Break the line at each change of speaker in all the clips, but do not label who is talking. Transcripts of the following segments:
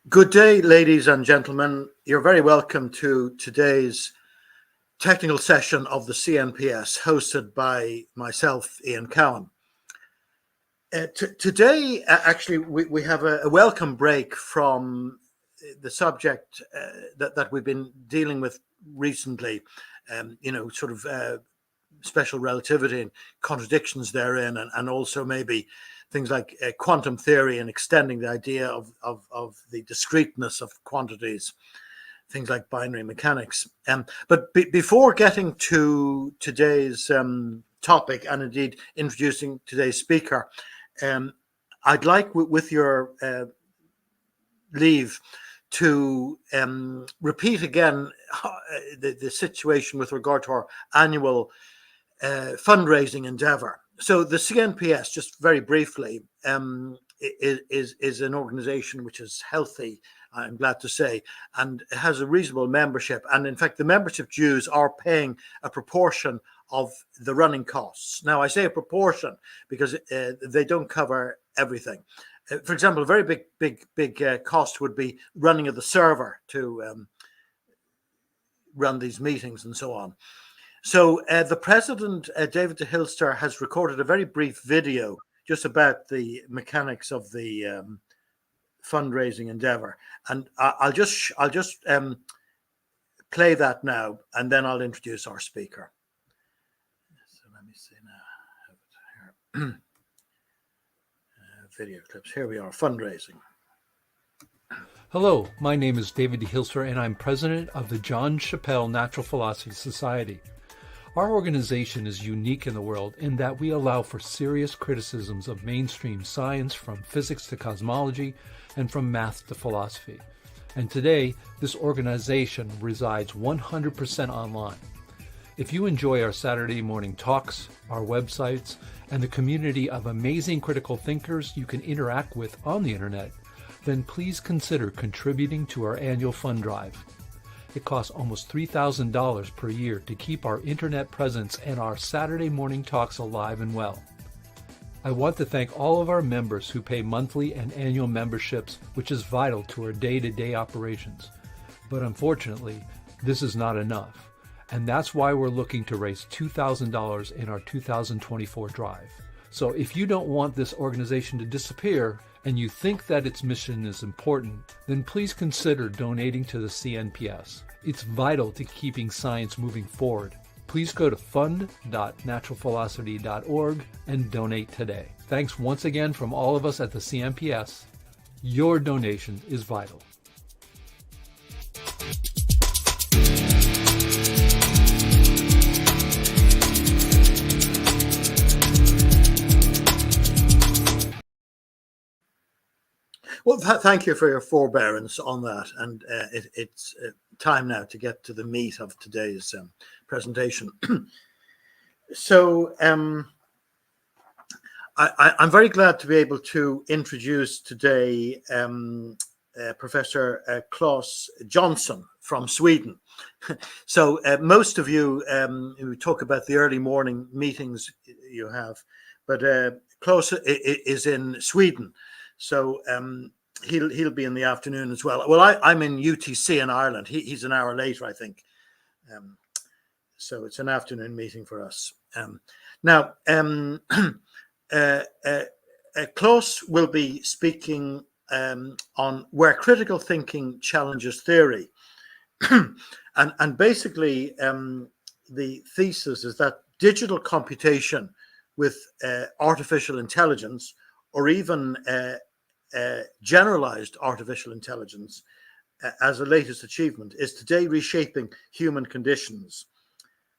Good day, ladies and gentlemen. You're very welcome to today's technical session of the CNPS, hosted by myself, Ian Cowan. Today, actually, we have a welcome break from the subject that we've been dealing with recently, special relativity and contradictions therein, and also maybe things like quantum theory and extending the idea of the discreteness of quantities, things like binary mechanics. But before getting to today's topic, and indeed introducing today's speaker, I'd like, with your leave, to repeat again the situation with regard to our annual fundraising endeavor. So the CNPS, just very briefly, is an organization which is healthy, I'm glad to say, and has a reasonable membership. And in fact, the membership dues are paying a proportion of the running costs. Now, I say a proportion because they don't cover everything. For example, a very big cost would be running of the server to run these meetings and so on. So the president, David de Hilster, has recorded a very brief video just about the mechanics of the fundraising endeavor, and I'll just play that now, and then I'll introduce our speaker. So let me see now. Video clips. Here we are. Fundraising.
Hello, my name is David de Hilster, and I'm president of the John Chappell Natural Philosophy Society. Our organization is unique in the world in that we allow for serious criticisms of mainstream science, from physics to cosmology and from math to philosophy. And today, this organization resides 100% online. If you enjoy our Saturday morning talks, our websites, and the community of amazing critical thinkers you can interact with on the internet, then please consider contributing to our annual fund drive. It costs almost $3,000 per year to keep our internet presence and our Saturday morning talks alive and well. I want to thank all of our members who pay monthly and annual memberships, which is vital to our day-to-day operations. But unfortunately, this is not enough, and that's why we're looking to raise $2,000 in our 2024 drive. So if you don't want this organization to disappear, and you think that its mission is important, then please consider donating to the CNPS. It's vital to keeping science moving forward. Please go to fund.naturalphilosophy.org and donate today. Thanks once again from all of us at the CNPS. Your donation is vital.
Well, thank you for your forbearance on that. And it's time now to get to the meat of today's presentation. So I'm very glad to be able to introduce today Professor Claes Johnson from Sweden. So most of you who talk about the early morning meetings you have, but Claes is in Sweden. So he'll be in the afternoon as well. Well, I'm in UTC in Ireland. He's an hour later, I think. So it's an afternoon meeting for us. Now, Claes will be speaking on where critical thinking challenges theory. and basically, the thesis is that digital computation with artificial intelligence, or even generalized artificial intelligence as a latest achievement, is today reshaping human conditions.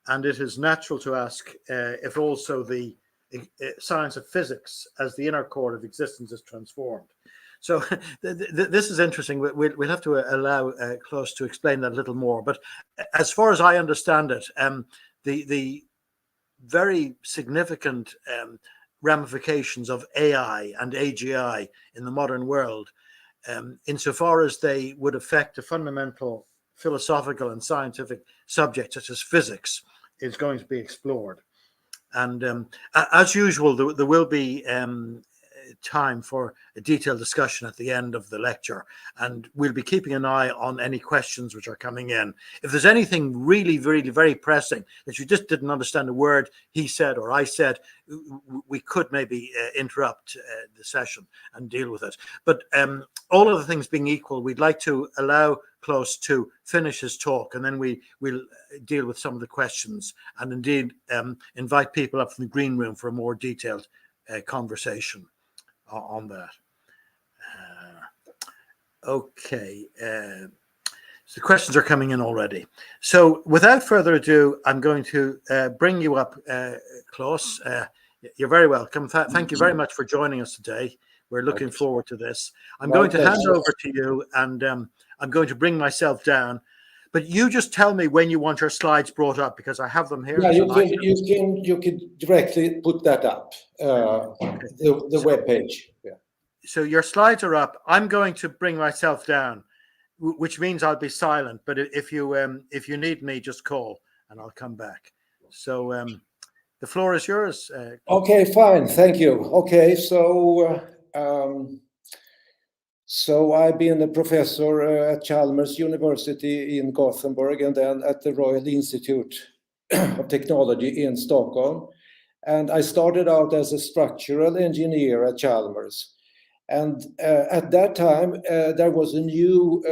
And it is natural to ask if also the science of physics as the inner core of existence is transformed. So this is interesting. We'll have to allow Claes to explain that a little more. But as far as I understand it, the very significant ramifications of AI and AGI in the modern world, insofar as they would affect a fundamental philosophical and scientific subject such as physics, is going to be explored. And as usual, there will be time for a detailed discussion at the end of the lecture, and we'll be keeping an eye on any questions which are coming in. If there's anything really, really very pressing that you just didn't understand a word he said or I said, we could maybe interrupt the session and deal with it. But all of the things being equal, we'd like to allow Claes to finish his talk, and then we'll deal with some of the questions, and indeed invite people up from the green room for a more detailed conversation on that. Okay, so the questions are coming in already. So without further ado, I'm going to bring you up, Claes. You're very welcome. Thank you very much for joining us today. We're looking forward to this. I'm going to hand over to you, and I'm going to bring myself down. But you just tell me when you want your slides brought up, because I have them here.
Yeah, you can directly put that up, the web page. Yeah.
So your slides are up. I'm going to bring myself down, which means I'll be silent. But if you need me, just call and I'll come back. So the floor is yours.
Okay, fine. Thank you. Okay, so I've been a professor at Chalmers University in Gothenburg and then at the Royal Institute of Technology in Stockholm. And I started out as a structural engineer at Chalmers. And at that time, there was a new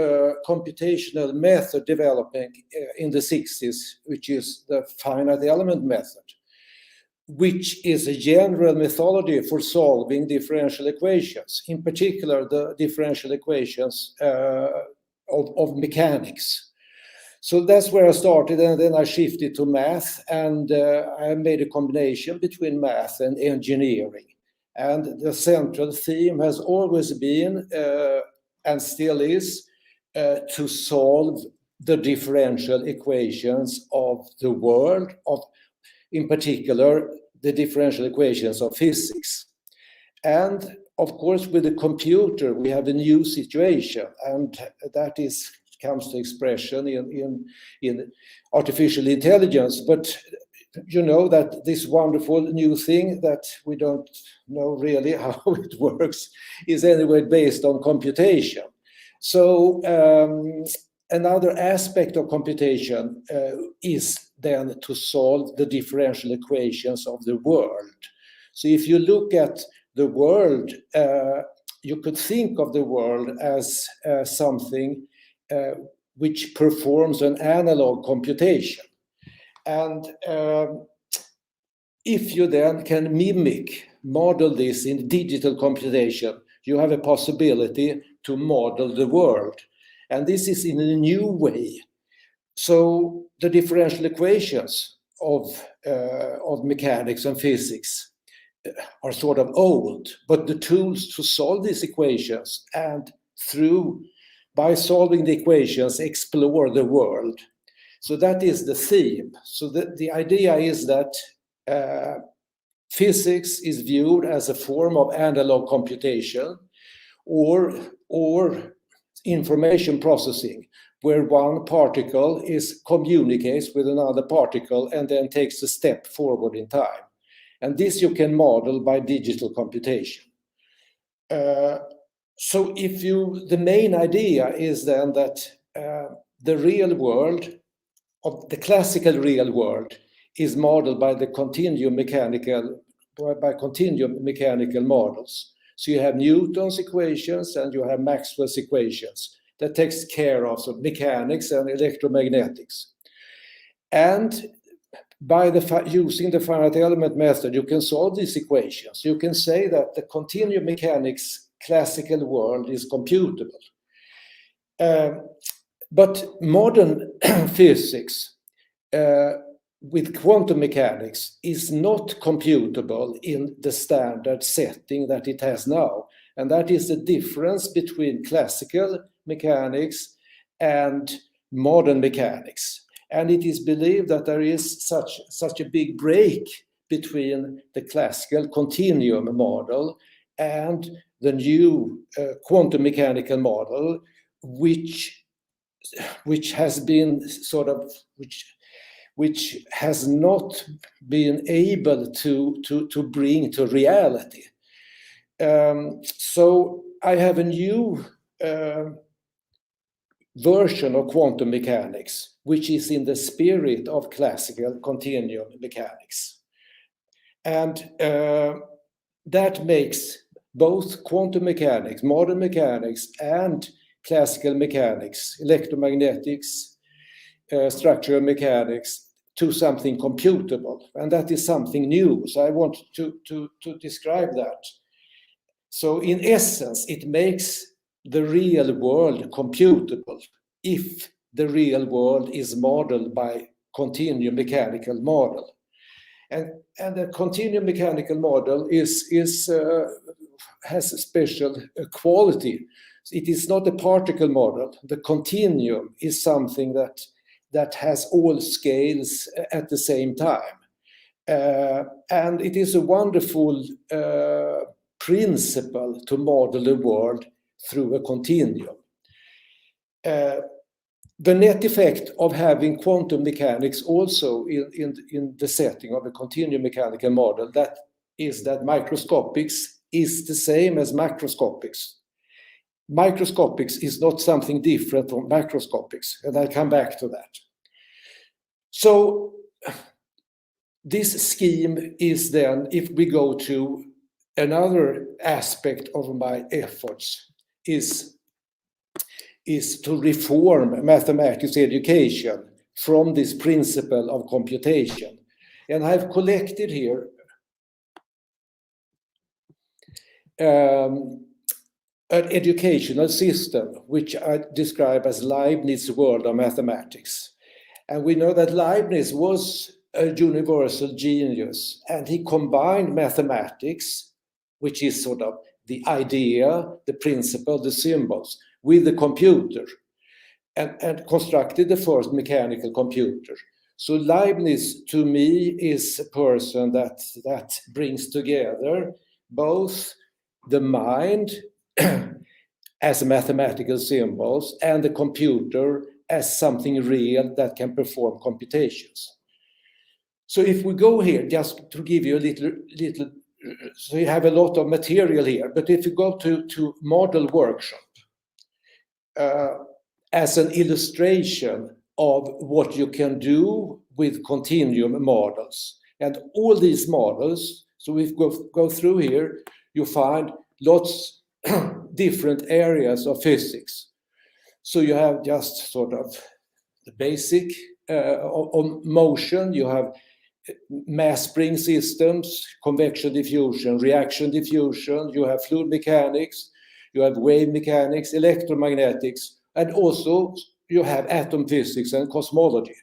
computational method developing in the 60s, which is the finite element method, which is a general methodology for solving differential equations, in particular the differential equations of mechanics. So that's where I started, and then I shifted to math, and I made a combination between math and engineering. And the central theme has always been, and still is, to solve the differential equations of the world, in particular, the differential equations of physics. And of course, with the computer, we have a new situation, and that comes to expression in artificial intelligence. But you know that this wonderful new thing that we don't know really how it works is anyway based on computation. So another aspect of computation is then to solve the differential equations of the world. So if you look at the world, you could think of the world as something which performs an analog computation. And if you then can model this in digital computation, you have a possibility to model the world. And this is in a new way. So the differential equations of mechanics and physics are sort of old, but the tools to solve these equations and by solving the equations, explore the world. So that is the theme. So the idea is that physics is viewed as a form of analog computation or information processing, where one particle communicates with another particle and then takes a step forward in time. And this you can model by digital computation. So the main idea is then that the real world, of the classical real world, is modeled by continuum mechanical models. So you have Newton's equations and you have Maxwell's equations that takes care of mechanics and electromagnetics. And by using the finite element method, you can solve these equations. You can say that the continuum mechanics classical world is computable. But modern physics with quantum mechanics is not computable in the standard setting that it has now. And that is the difference between classical mechanics and modern mechanics. And it is believed that there is such a big break between the classical continuum model and the new quantum mechanical model, which has been which has not been able to bring to reality. So I have a new version of quantum mechanics, which is in the spirit of classical continuum mechanics. And that makes both quantum mechanics, modern mechanics, and classical mechanics, electromagnetics, structural mechanics, to something computable. And that is something new. So I want to describe that. So in essence, it makes the real world computable if the real world is modeled by continuum mechanical model. And the continuum mechanical model has a special quality. It is not a particle model. The continuum is something that has all scales at the same time. And it is a wonderful principle to model the world through a continuum. The net effect of having quantum mechanics also in the setting of a continuum mechanical model, that is that microscopics is the same as macroscopics. Microscopics is not something different from macroscopics, and I'll come back to that. So this scheme is then, if we go to another aspect of my efforts, is to reform mathematics education from this principle of computation. And I've collected here an educational system which I describe as Leibniz world of mathematics. And we know that Leibniz was a universal genius, and he combined mathematics, which is sort of the idea, the principle, the symbols, with the computer, and constructed the first mechanical computer. So Leibniz, to me, is a person that brings together both the mind as mathematical symbols and the computer as something real that can perform computations. So if we go here, just to give you a little, so you have a lot of material here, but if you go to model workshop, as an illustration of what you can do with continuum models. And all these models, so if we go through here, you find lots different areas of physics. So you have just sort of the basic on motion, you have mass spring systems, convection diffusion, reaction diffusion, you have fluid mechanics, you have wave mechanics, electromagnetics, and also you have atom physics and cosmology.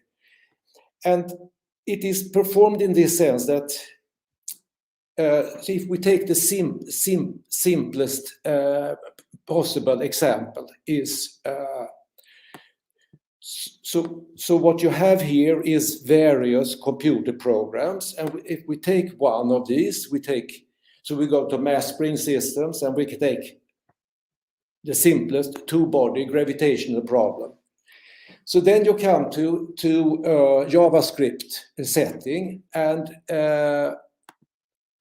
And it is performed in this sense that so if we take the simplest possible example is so what you have here is various computer programs, and if we take one of these, we go to mass spring systems, and we can take the simplest two-body gravitational problem. So then you come to JavaScript setting, and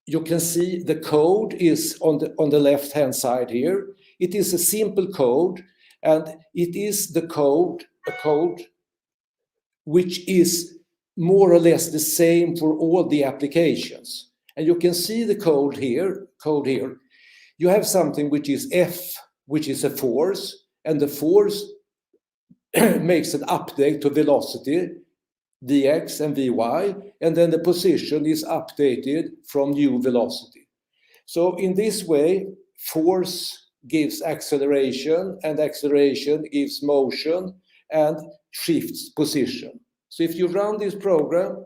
you can see the code is on the left-hand side here. It is a simple code, and it is a code which is more or less the same for all the applications. And you can see the code here. You have something which is F, which is a force, and the force makes an update to velocity, dx and vy, and then the position is updated from new velocity. So in this way, force gives acceleration, and acceleration gives motion and shifts position. So if you run this program,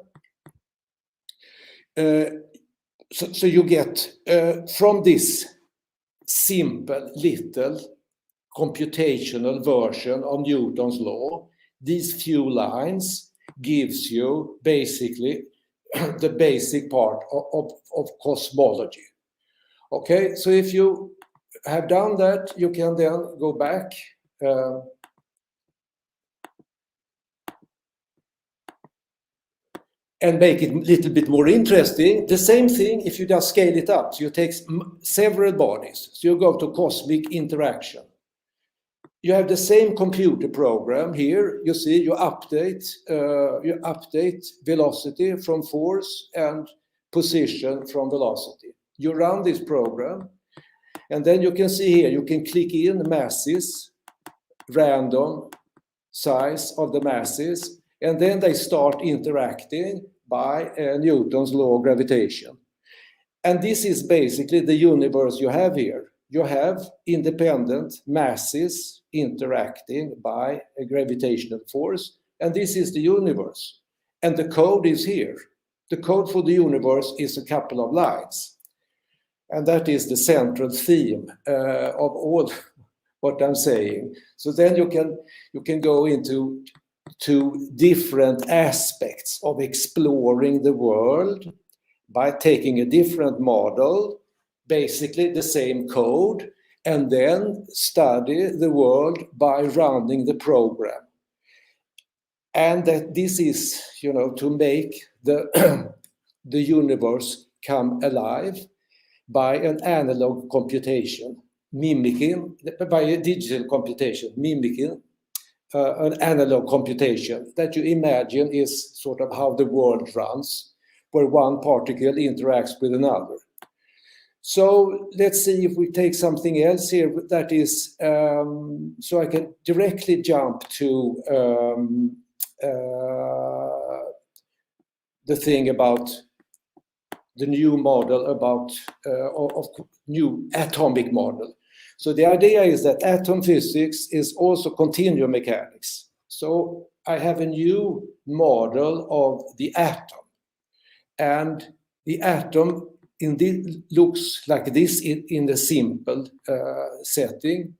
so you get from this simple little computational version of Newton's law, these few lines gives you basically the basic part of cosmology. Okay, so if you have done that, you can then go back. and make it a little bit more interesting. The same thing if you just scale it up. So you take several bodies. So you go to cosmic interaction. You have the same computer program here. You see, you update velocity from force and position from velocity. You run this program, and then you can see here, you can click in masses, random size of the masses, and then they start interacting by Newton's law of gravitation. And this is basically the universe you have here. You have independent masses interacting by a gravitational force, and this is the universe. And the code is here. The code for the universe is a couple of lines. And that is the central theme of all what I'm saying. So then you can go into different aspects of exploring the world by taking a different model, basically the same code, and then study the world by running the program. And that this is, to make the universe come alive by an analog computation, by a digital computation, mimicking an analog computation that you imagine is sort of how the world runs, where one particle interacts with another. So let's see if we take something else here that is, so I can directly jump to the thing about the new model of new atomic model. So the idea is that atom physics is also continuum mechanics. So I have a new model of the atom, and the atom looks like this in the simple setting.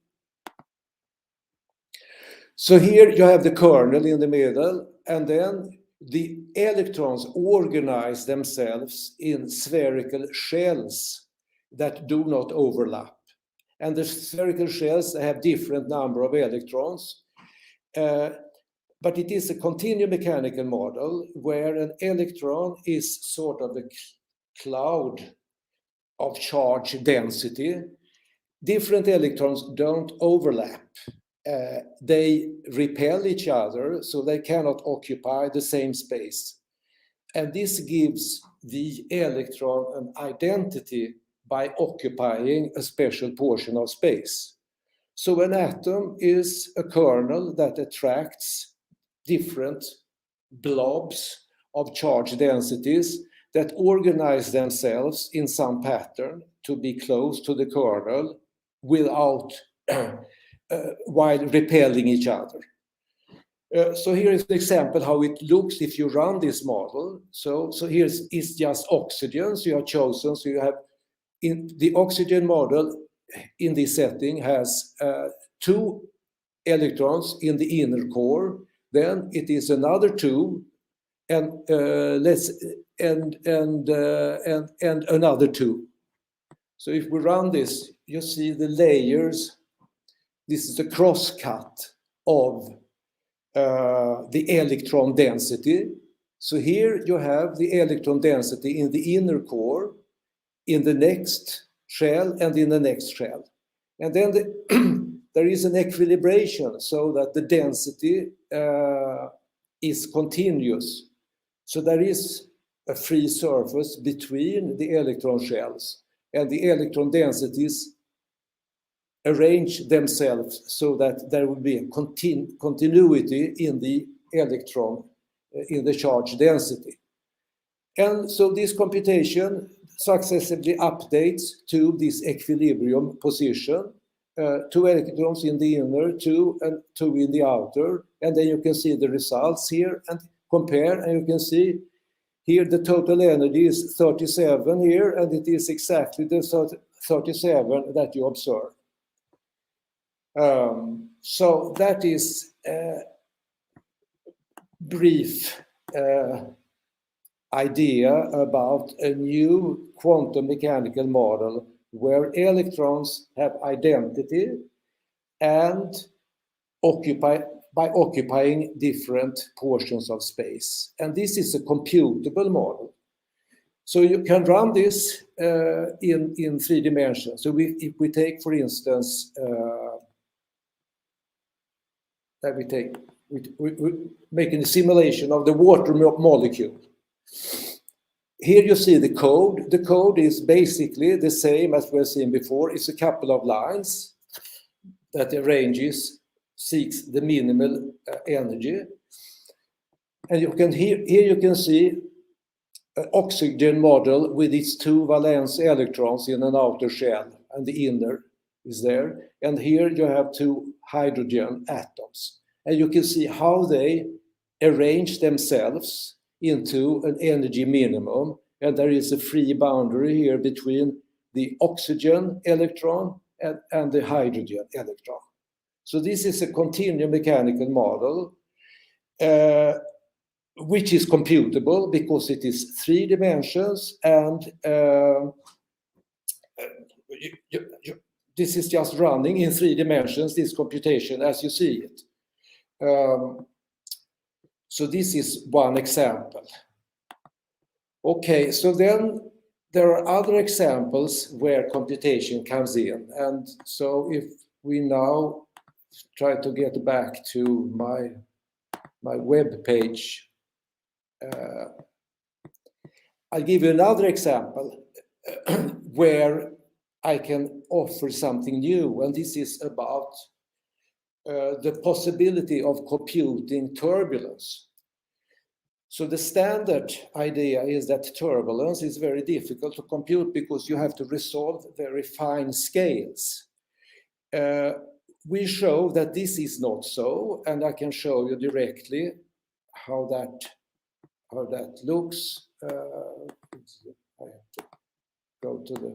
So here you have the kernel in the middle, and then the electrons organize themselves in spherical shells that do not overlap. And the spherical shells have different number of electrons. But it is a continuum mechanical model where an electron is sort of a cloud of charge density. Different electrons don't overlap. They repel each other, so they cannot occupy the same space. And this gives the electron an identity by occupying a special portion of space. So an atom is a kernel that attracts different blobs of charge densities that organize themselves in some pattern to be close to the kernel without while repelling each other. So here is an example how it looks if you run this model. So here is just oxygen. So you have chosen. So you have in the oxygen model in this setting has 2 electrons in the inner core. Then it is another 2, and another 2. So if we run this, you see the layers. This is a crosscut of the electron density. So here you have the electron density in the inner core, in the next shell, and in the next shell. And then there is an equilibration so that the density is continuous. So there is a free surface between the electron shells, and the electron densities arrange themselves so that there will be a continuity in the electron, in the charge density. And so this computation successively updates to this equilibrium position, 2 electrons in the inner, 2 and 2 in the outer, and then you can see the results here and compare, and you can see here the total energy is 37 here, and it is exactly the 37 that you observe. So that is a brief idea about a new quantum mechanical model where electrons have identity and occupy by occupying different portions of space. And this is a computable model. So you can run this in 3 dimensions. So if we take, for instance, we're making a simulation of the water molecule. Here you see the code. The code is basically the same as we've seen before. It's a couple of lines that arranges, seeks the minimal energy. And you can here you can see an oxygen model with its 2 valence electrons in an outer shell, and the inner is there. And here you have 2 hydrogen atoms. And you can see how they arrange themselves into an energy minimum. And there is a free boundary here between the oxygen electron and the hydrogen electron. So this is a continuum mechanical model, which is computable because it is 3 dimensions, and this is just running in 3 dimensions, this computation as you see it. So this is one example. Okay, so then there are other examples where computation comes in. And so if we now try to get back to my web page, I'll give you another example where I can offer something new, and this is about the possibility of computing turbulence. So the standard idea is that turbulence is very difficult to compute because you have to resolve very fine scales. We show that this is not so, and I can show you directly how that looks. I have to go to the...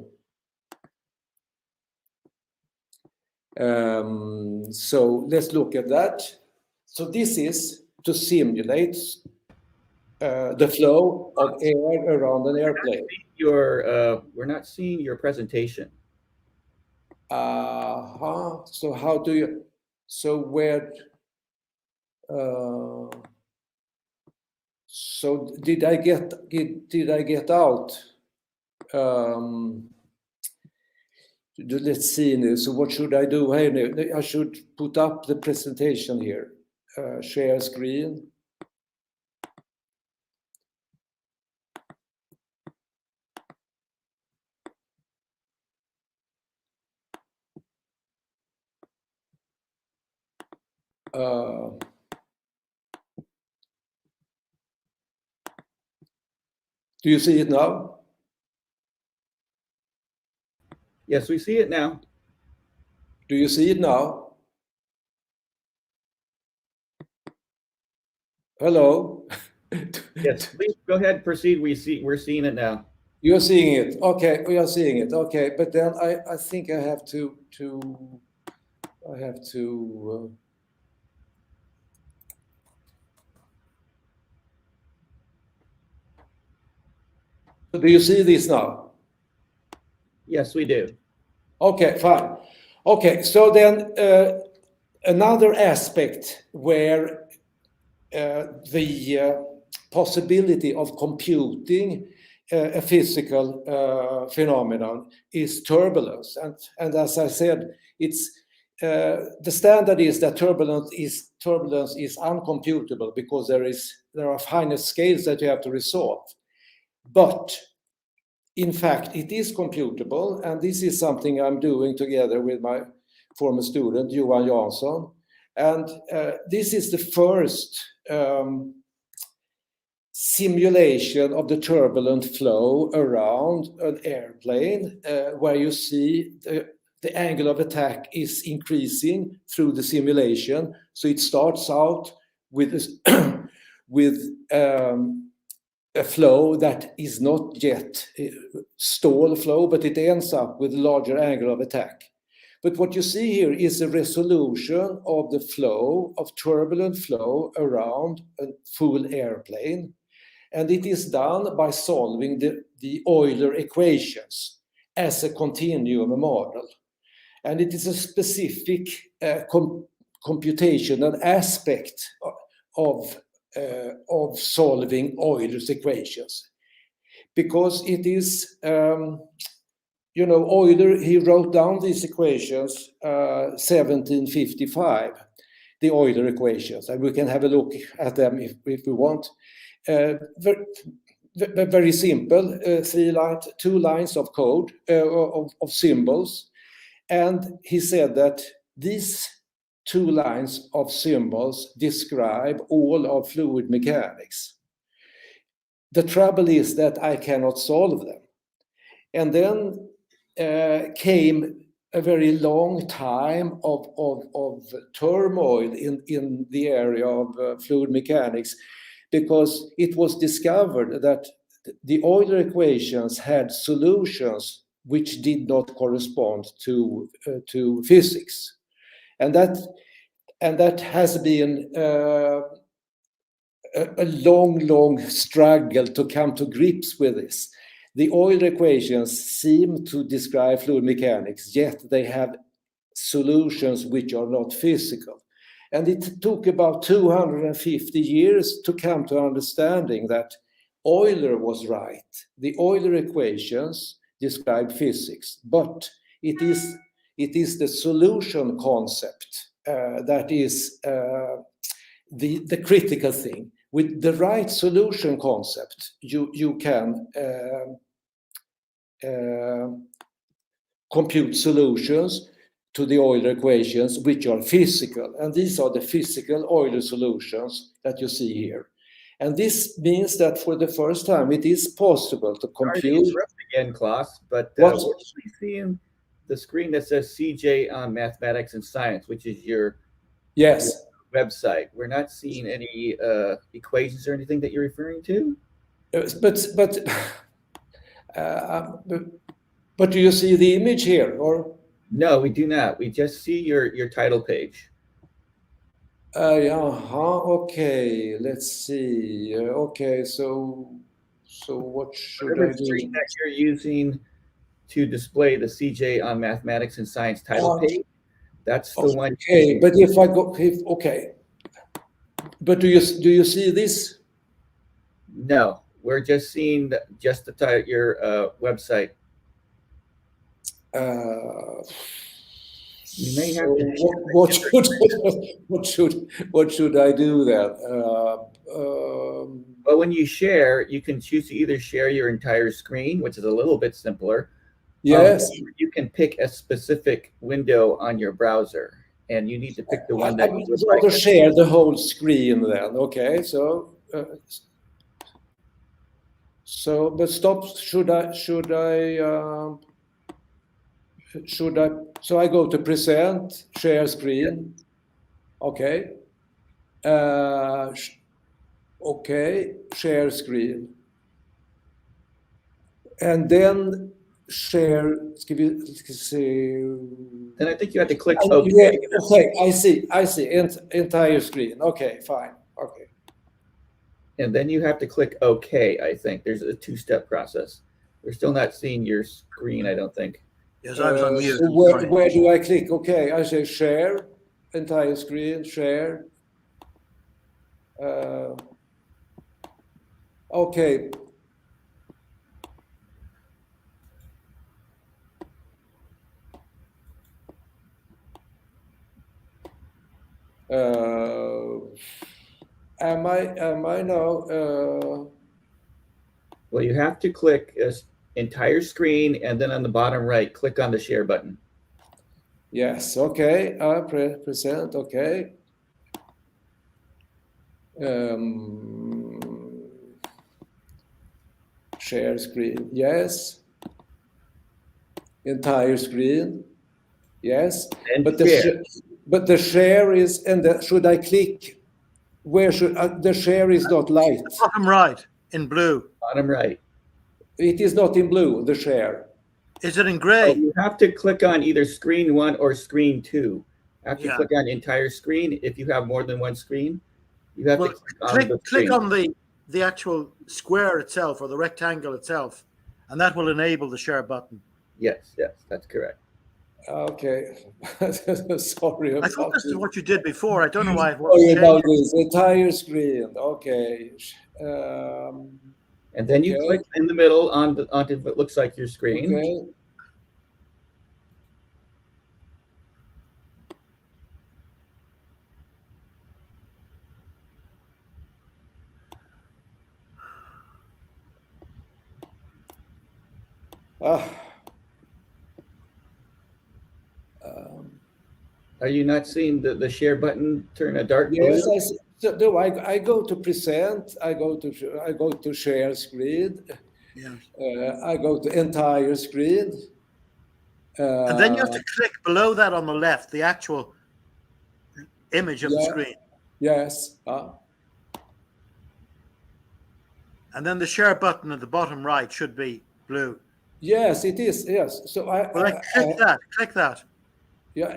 so let's look at that. So this is to simulate the flow of air around an airplane.
We're not seeing your presentation.
So how do you? So where? So did I get out? Let's see now. So what should I do here? I should put up the presentation here. Share screen. Do you see it now?
Yes, we see it now.
Do you see it now? Hello?
Yes, please go ahead, proceed. We're seeing it now.
You're seeing it. Okay, we are seeing it. Okay, but then I think I have to do you see this now?
Yes, we do.
Okay, fine. Okay, so then another aspect where the possibility of computing a physical phenomenon is turbulence. And as I said, it's the standard is that turbulence is uncomputable because there are finite scales that you have to resolve. But in fact, it is computable, and this is something I'm doing together with my former student, Johan Jansson. And this is the first simulation of the turbulent flow around an airplane, where you see the angle of attack is increasing through the simulation. So it starts out with a flow that is not yet stall flow, but it ends up with a larger angle of attack. But what you see here is a resolution of the flow, of turbulent flow around a full airplane. And it is done by solving the Euler equations as a continuum model. And it is a specific computational aspect of solving Euler's equations, because it is, Euler, he wrote down these equations 1755, the Euler equations, and we can have a look at them if we want. Very simple, 2 lines of code, of symbols. And he said that these 2 lines of symbols describe all of fluid mechanics. The trouble is that I cannot solve them. And then came a very long time of turmoil in the area of fluid mechanics, because it was discovered that the Euler equations had solutions which did not correspond to physics, and that has been a long struggle to come to grips with this. The Euler equations seem to describe fluid mechanics, yet they have solutions which are not physical. And it took about 250 years to come to understanding that Euler was right. The Euler equations describe physics, but it is the solution concept that is the critical thing. With the right solution concept, you can compute solutions to the Euler equations which are physical, and these are the physical Euler solutions that you see here. And this means that for the first time it is possible to compute.
Sorry to interrupt again, Claes, but we're actually seeing the screen that says CJ on Mathematics and Science, which is your website. We're not seeing any equations or anything that you're referring to.
But do you see the image here, or?
No, we do not. We just see your title page.
Okay, let's see. Okay, so what should I do?
Screen that you're using to display the CJ on Mathematics and Science title page, that's the one.
Okay, but if I go, okay. But do you see this?
No, we're just seeing just the your website. You may have to.
What should I do then?
Well, when you share, you can choose to either share your entire screen, which is a little bit simpler.
Yes.
You can pick a specific window on your browser, and you need to pick the one that you would
like to share the whole screen then. Okay, so but stop. Should I? So I go to present, share screen. Okay. Okay, share screen. And then share.
Then I think you have to click
OK.
OK.
Okay, I see. Entire screen. Okay, fine. Okay.
And then you have to click OK, I think. There's a 2-step process. We're still not seeing your screen, I don't think.
Yes, I was on mute.
So where do I click? Okay, I say share, entire screen, share. Okay. Am I now?
Well, you have to click entire screen, and then on the bottom right, click on the share button.
Yes. Okay. Present. Okay. Share screen. Yes. Entire screen. Yes.
And
but the share is, and should I click? Where should the share is not light?
Bottom right in blue.
Bottom right.
It is not in blue, the share.
Is it in gray?
Oh, you have to click on either screen 1 or screen 2. After you click on entire screen, if you have more than one screen, you have to
click on the actual square itself or the rectangle itself, and that will enable the share button.
Yes, that's correct.
Okay. Sorry
I thought
about
this is
this.
what you did before. I don't know why it
Sorry
wasn't
about
changing.
this. Entire screen. Okay.
And then you
Okay.
click in the middle onto what looks like your screen.
Okay.
Are you not seeing the share button turn a dark blue?
Yes, I see. So, no, I go to present. I go to share screen.
Yes.
I go to entire screen.
And then you have to click below that on the left, the actual image of the screen.
Yes.
And then the share button at the bottom right should be blue.
Yes, it is. Yes. So
click that.
Yeah,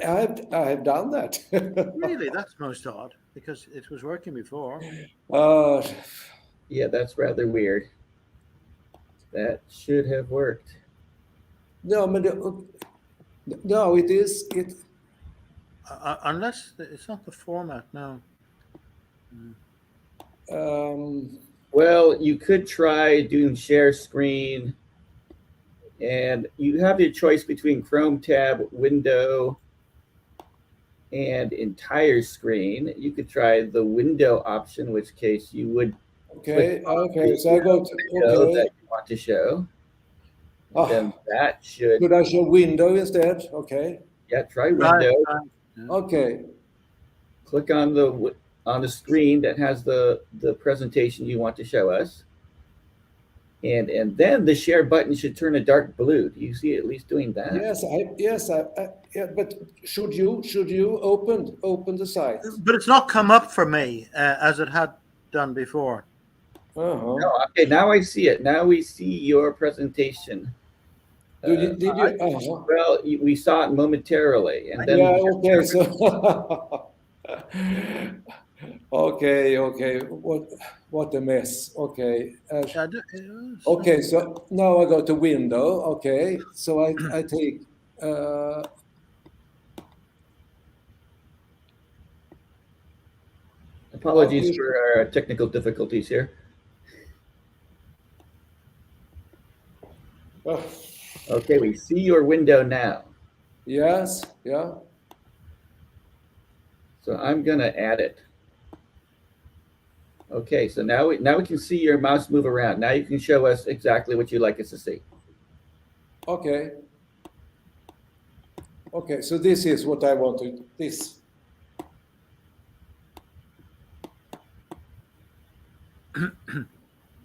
I have done that.
Really, that's most odd because it was working before.
Yeah, that's rather weird. That should have worked.
No, but no, it is it.
Unless it's not the format. No.
Well, you could try doing share screen, and you have your choice between Chrome tab, window, and entire screen. You could try the window option, in which case you would
Okay. So I go to
window that you want to show. Then that should.
Could I show window instead? Okay.
Yeah, try window.
Right.
Okay.
Click on the screen that has the presentation you want to show us. And then the share button should turn a dark blue. Do you see it at least doing that?
Yes, yeah, but should you open the site?
But it's not come up for me as it had done before.
Uh-huh.
No, okay, now I see it. Now we see your presentation.
Did you? Uh-huh.
Well, we saw it momentarily, and then
okay. So okay. What a mess. Okay. Okay. So now I go to window. Okay. So I take.
Apologies for our technical difficulties here. Okay, we see your window now.
Yes, yeah.
So I'm gonna add it. Okay, so now we can see your mouse move around. Now you can show us exactly what you'd like us to see.
Okay. Okay, so this is what I want to this. Do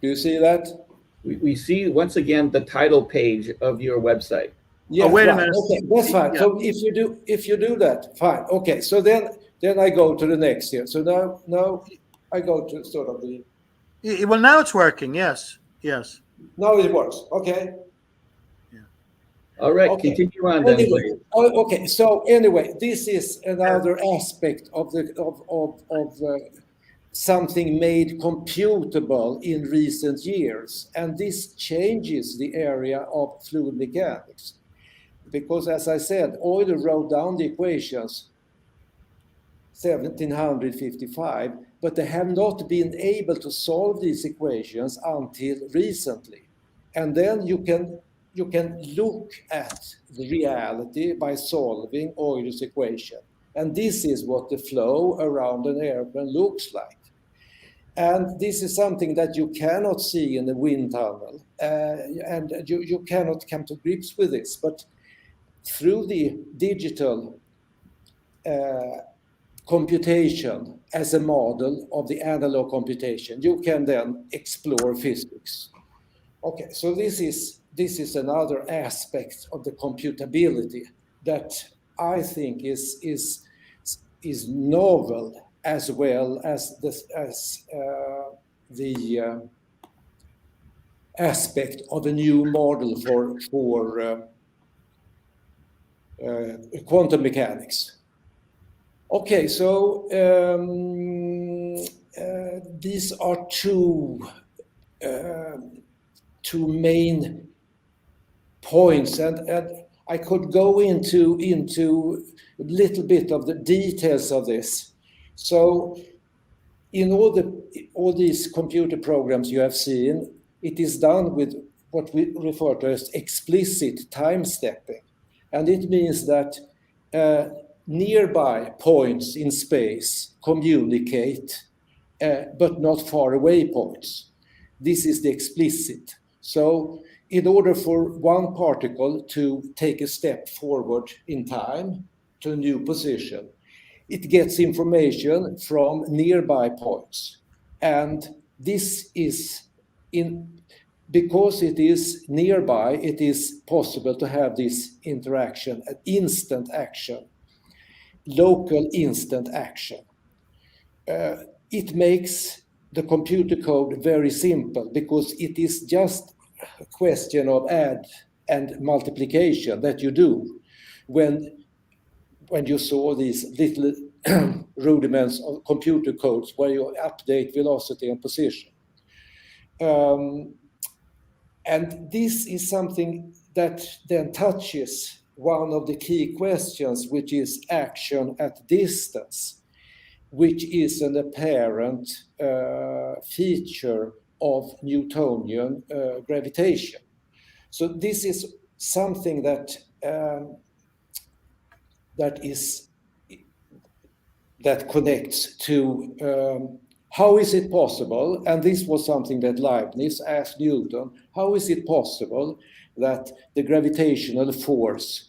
you see that?
We see once again the title page of your website.
Yeah,
wait a minute.
Okay, that's fine.
Yeah.
So if you do that, fine. Okay, so then I go to the next here. So now I go to sort of the.
Well, now it's working. Yes.
Now it works. Okay.
Yeah. All right. Okay. Continue on then.
Anyway, okay. So anyway, this is another aspect of something made computable in recent years, and this changes the area of fluid mechanics. Because, as I said, Euler wrote down the equations 1755, but they have not been able to solve these equations until recently. And then you can look at the reality by solving Euler's equation. And this is what the flow around an airplane looks like. And this is something that you cannot see in the wind tunnel. And you cannot come to grips with this. But through the digital computation as a model of the analog computation, you can then explore physics. Okay, so this is another aspect of the computability that I think is novel, as well as the aspect of a new model for quantum mechanics. Okay, so these are two main points, and I could go into a little bit of the details of this. So in all these computer programs you have seen, it is done with what we refer to as explicit time stepping. And it means that nearby points in space communicate, but not far away points. This is the explicit. So in order for one particle to take a step forward in time to a new position, it gets information from nearby points. And this is because it is nearby, it is possible to have this interaction, an instant action, local instant action. It makes the computer code very simple because it is just a question of add and multiplication that you do when you saw these little rudiments of computer codes where you update velocity and position. And this is something that then touches one of the key questions, which is action at distance, which is an apparent feature of Newtonian gravitation. So this is something that connects to how is it possible, and this was something that Leibniz asked Newton, how is it possible that the gravitational force,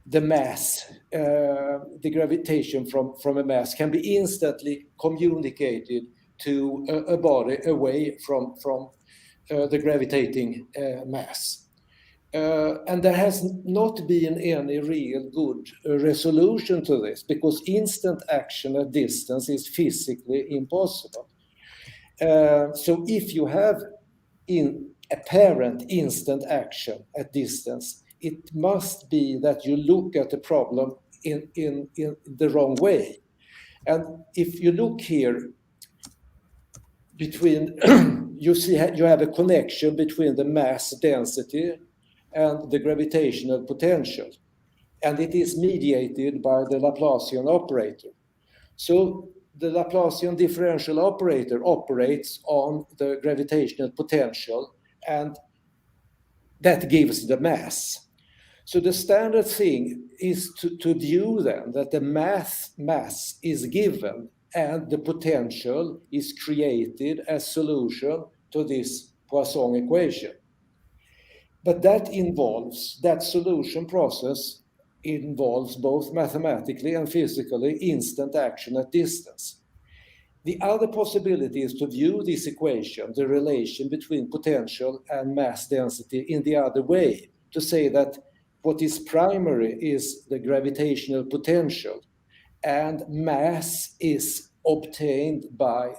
the mass, the gravitation from a mass can be instantly communicated to a body away from the gravitating mass. And there has not been any real good resolution to this because instant action at distance is physically impossible. So if you have apparent instant action at distance, it must be that you look at the problem in the wrong way. And if you look here between, you have a connection between the mass density and the gravitational potential. And it is mediated by the Laplacian operator. So the Laplacian differential operator operates on the gravitational potential, and that gives the mass. So the standard thing is to view then that the mass is given and the potential is created as solution to this Poisson equation. But that solution process involves both mathematically and physically instant action at distance. The other possibility is to view this equation, the relation between potential and mass density, in the other way, to say that what is primary is the gravitational potential, and mass is obtained by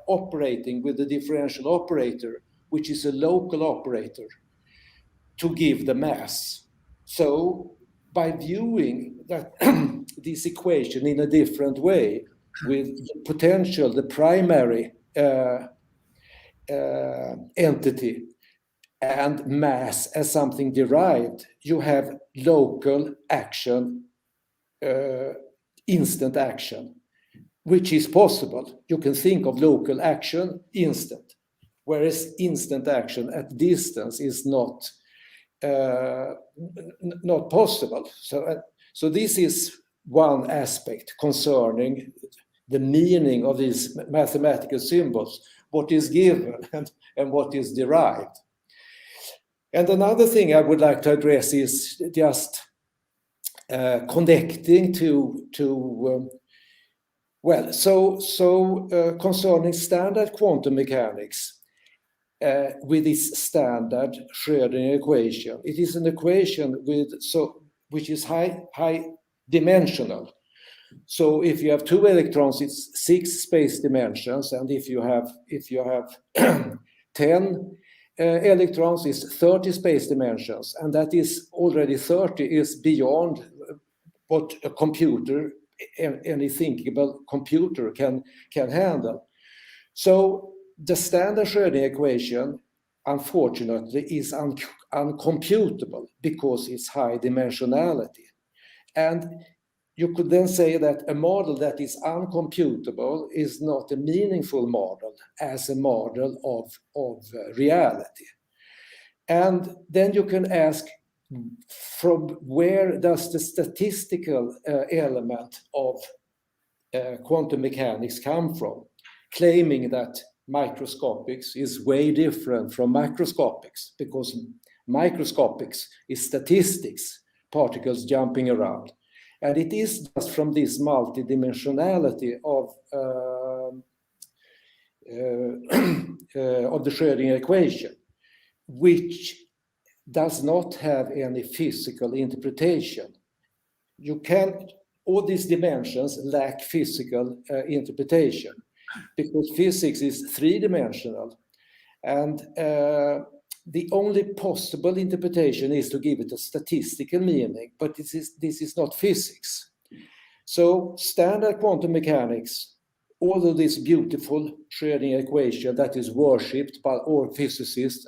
operating with the differential operator, which is a local operator, to give the mass. So by viewing that this equation in a different way, with the potential, the primary entity, and mass as something derived, you have local action, instant action, which is possible. You can think of local action instant, whereas instant action at distance is not possible. So this is one aspect concerning the meaning of these mathematical symbols, what is given and what is derived. And another thing I would like to address is just connecting concerning standard quantum mechanics with this standard Schrödinger equation. It is an equation which is high dimensional. So if you have 2 electrons, it's 6 space dimensions, and if you have 10 electrons, it's 30 space dimensions, and that is already 30 is beyond what a computer, any thinkable computer can handle. So the standard Schrödinger equation unfortunately, is uncomputable because it's high dimensionality. And you could then say that a model that is uncomputable is not a meaningful model as a model of reality. And then you can ask, from where does the statistical element of quantum mechanics come from? Claiming that microscopics is way different from macroscopics, because microscopics is statistics, particles jumping around. And it is just from this multidimensionality of the Schrödinger equation, which does not have any physical interpretation. All these dimensions lack physical interpretation, because physics is three-dimensional, and the only possible interpretation is to give it a statistical meaning, but this is not physics. So standard quantum mechanics, although this beautiful Schrödinger equation that is worshipped by all physicists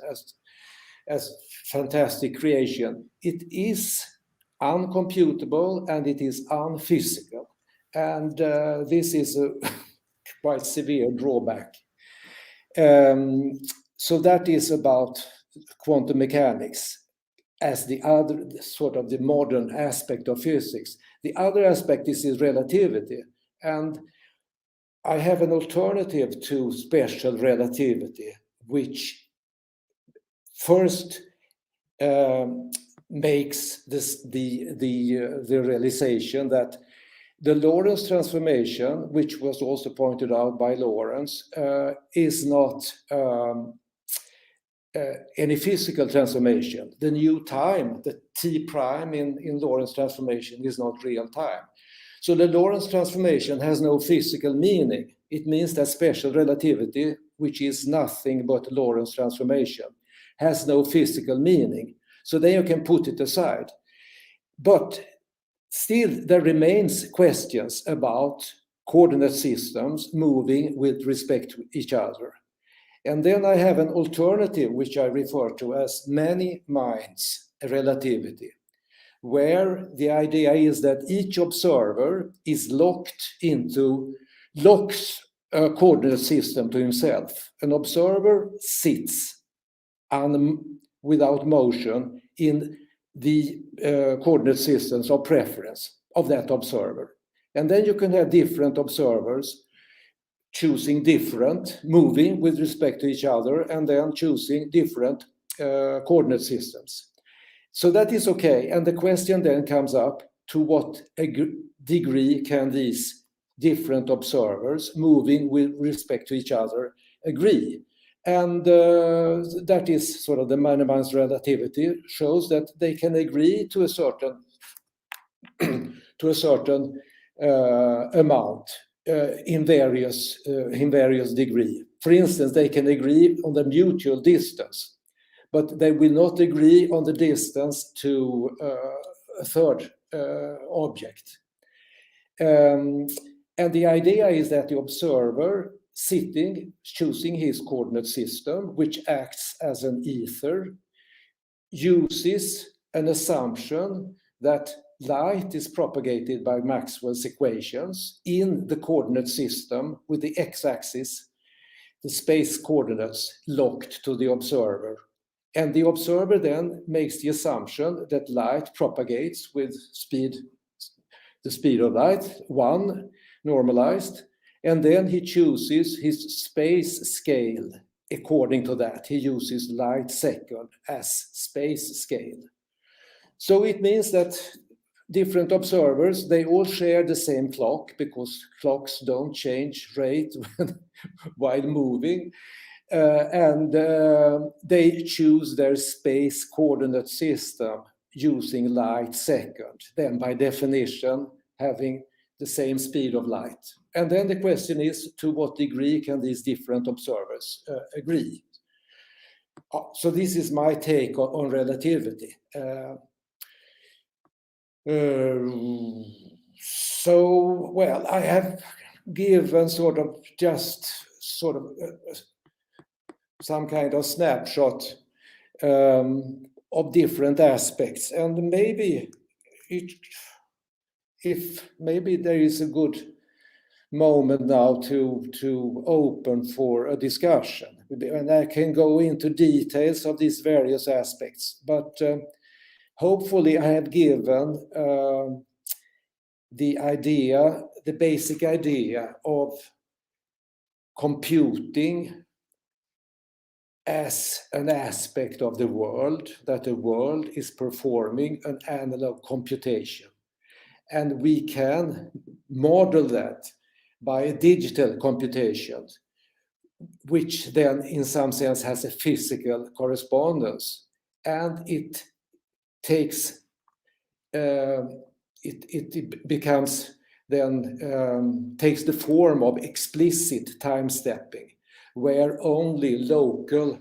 as fantastic creation, it is uncomputable and it is unphysical. And this is a quite severe drawback. So that is about quantum mechanics as the other sort of the modern aspect of physics. The other aspect is relativity. And I have an alternative to special relativity, which first makes this the realization that the Lorentz transformation, which was also pointed out by Lorentz, is not any physical transformation. The new time, the t prime in Lorentz transformation, is not real time. So the Lorentz transformation has no physical meaning. It means that special relativity, which is nothing but Lorentz transformation, has no physical meaning. So then you can put it aside. But still, there remains questions about coordinate systems moving with respect to each other. And then I have an alternative, which I refer to as many minds relativity, where the idea is that each observer is locks a coordinate system to himself. An observer sits without motion in the coordinate systems of preference of that observer. And then you can have different observers choosing different, moving with respect to each other, and then choosing different coordinate systems. So that is okay. And the question then comes up, to what degree can these different observers moving with respect to each other agree? And that is sort of the Mannheim's relativity, shows that they can agree to a certain amount in various degree. For instance, they can agree on the mutual distance, but they will not agree on the distance to a third object. And the idea is that the observer sitting, choosing his coordinate system, which acts as an ether, uses an assumption that light is propagated by Maxwell's equations in the coordinate system with the x-axis, the space coordinates locked to the observer. And the observer then makes the assumption that light propagates with the speed of light, 1, normalized, and then he chooses his space scale according to that. He uses light second as space scale. So it means that different observers, they all share the same clock, because clocks don't change rate while moving. And they choose their space coordinate system using light second, then by definition having the same speed of light. And then the question is, to what degree can these different observers agree? So this is my take on relativity. So, well, I have given sort of some kind of snapshot of different aspects, and maybe if maybe there is a good moment now to open for a discussion, and I can go into details of these various aspects, but hopefully I have given the basic idea of computing as an aspect of the world, that the world is performing an analog computation. And we can model that by a digital computation, which then in some sense has a physical correspondence. And it takes, it becomes then takes the form of explicit time stepping, where only local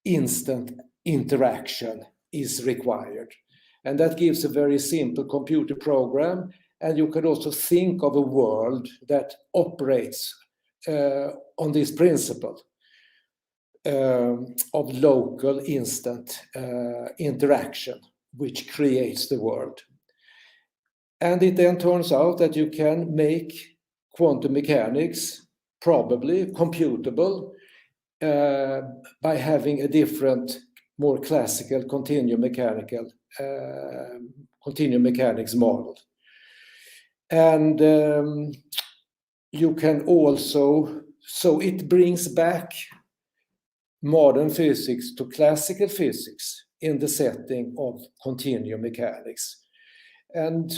instant interaction is required. And that gives a very simple computer program. And you could also think of a world that operates on this principle of local instant interaction, which creates the world. And it then turns out that you can make quantum mechanics probably computable by having a different, more classical continuum mechanics model. And you can also, so it brings back modern physics to classical physics in the setting of continuum mechanics. And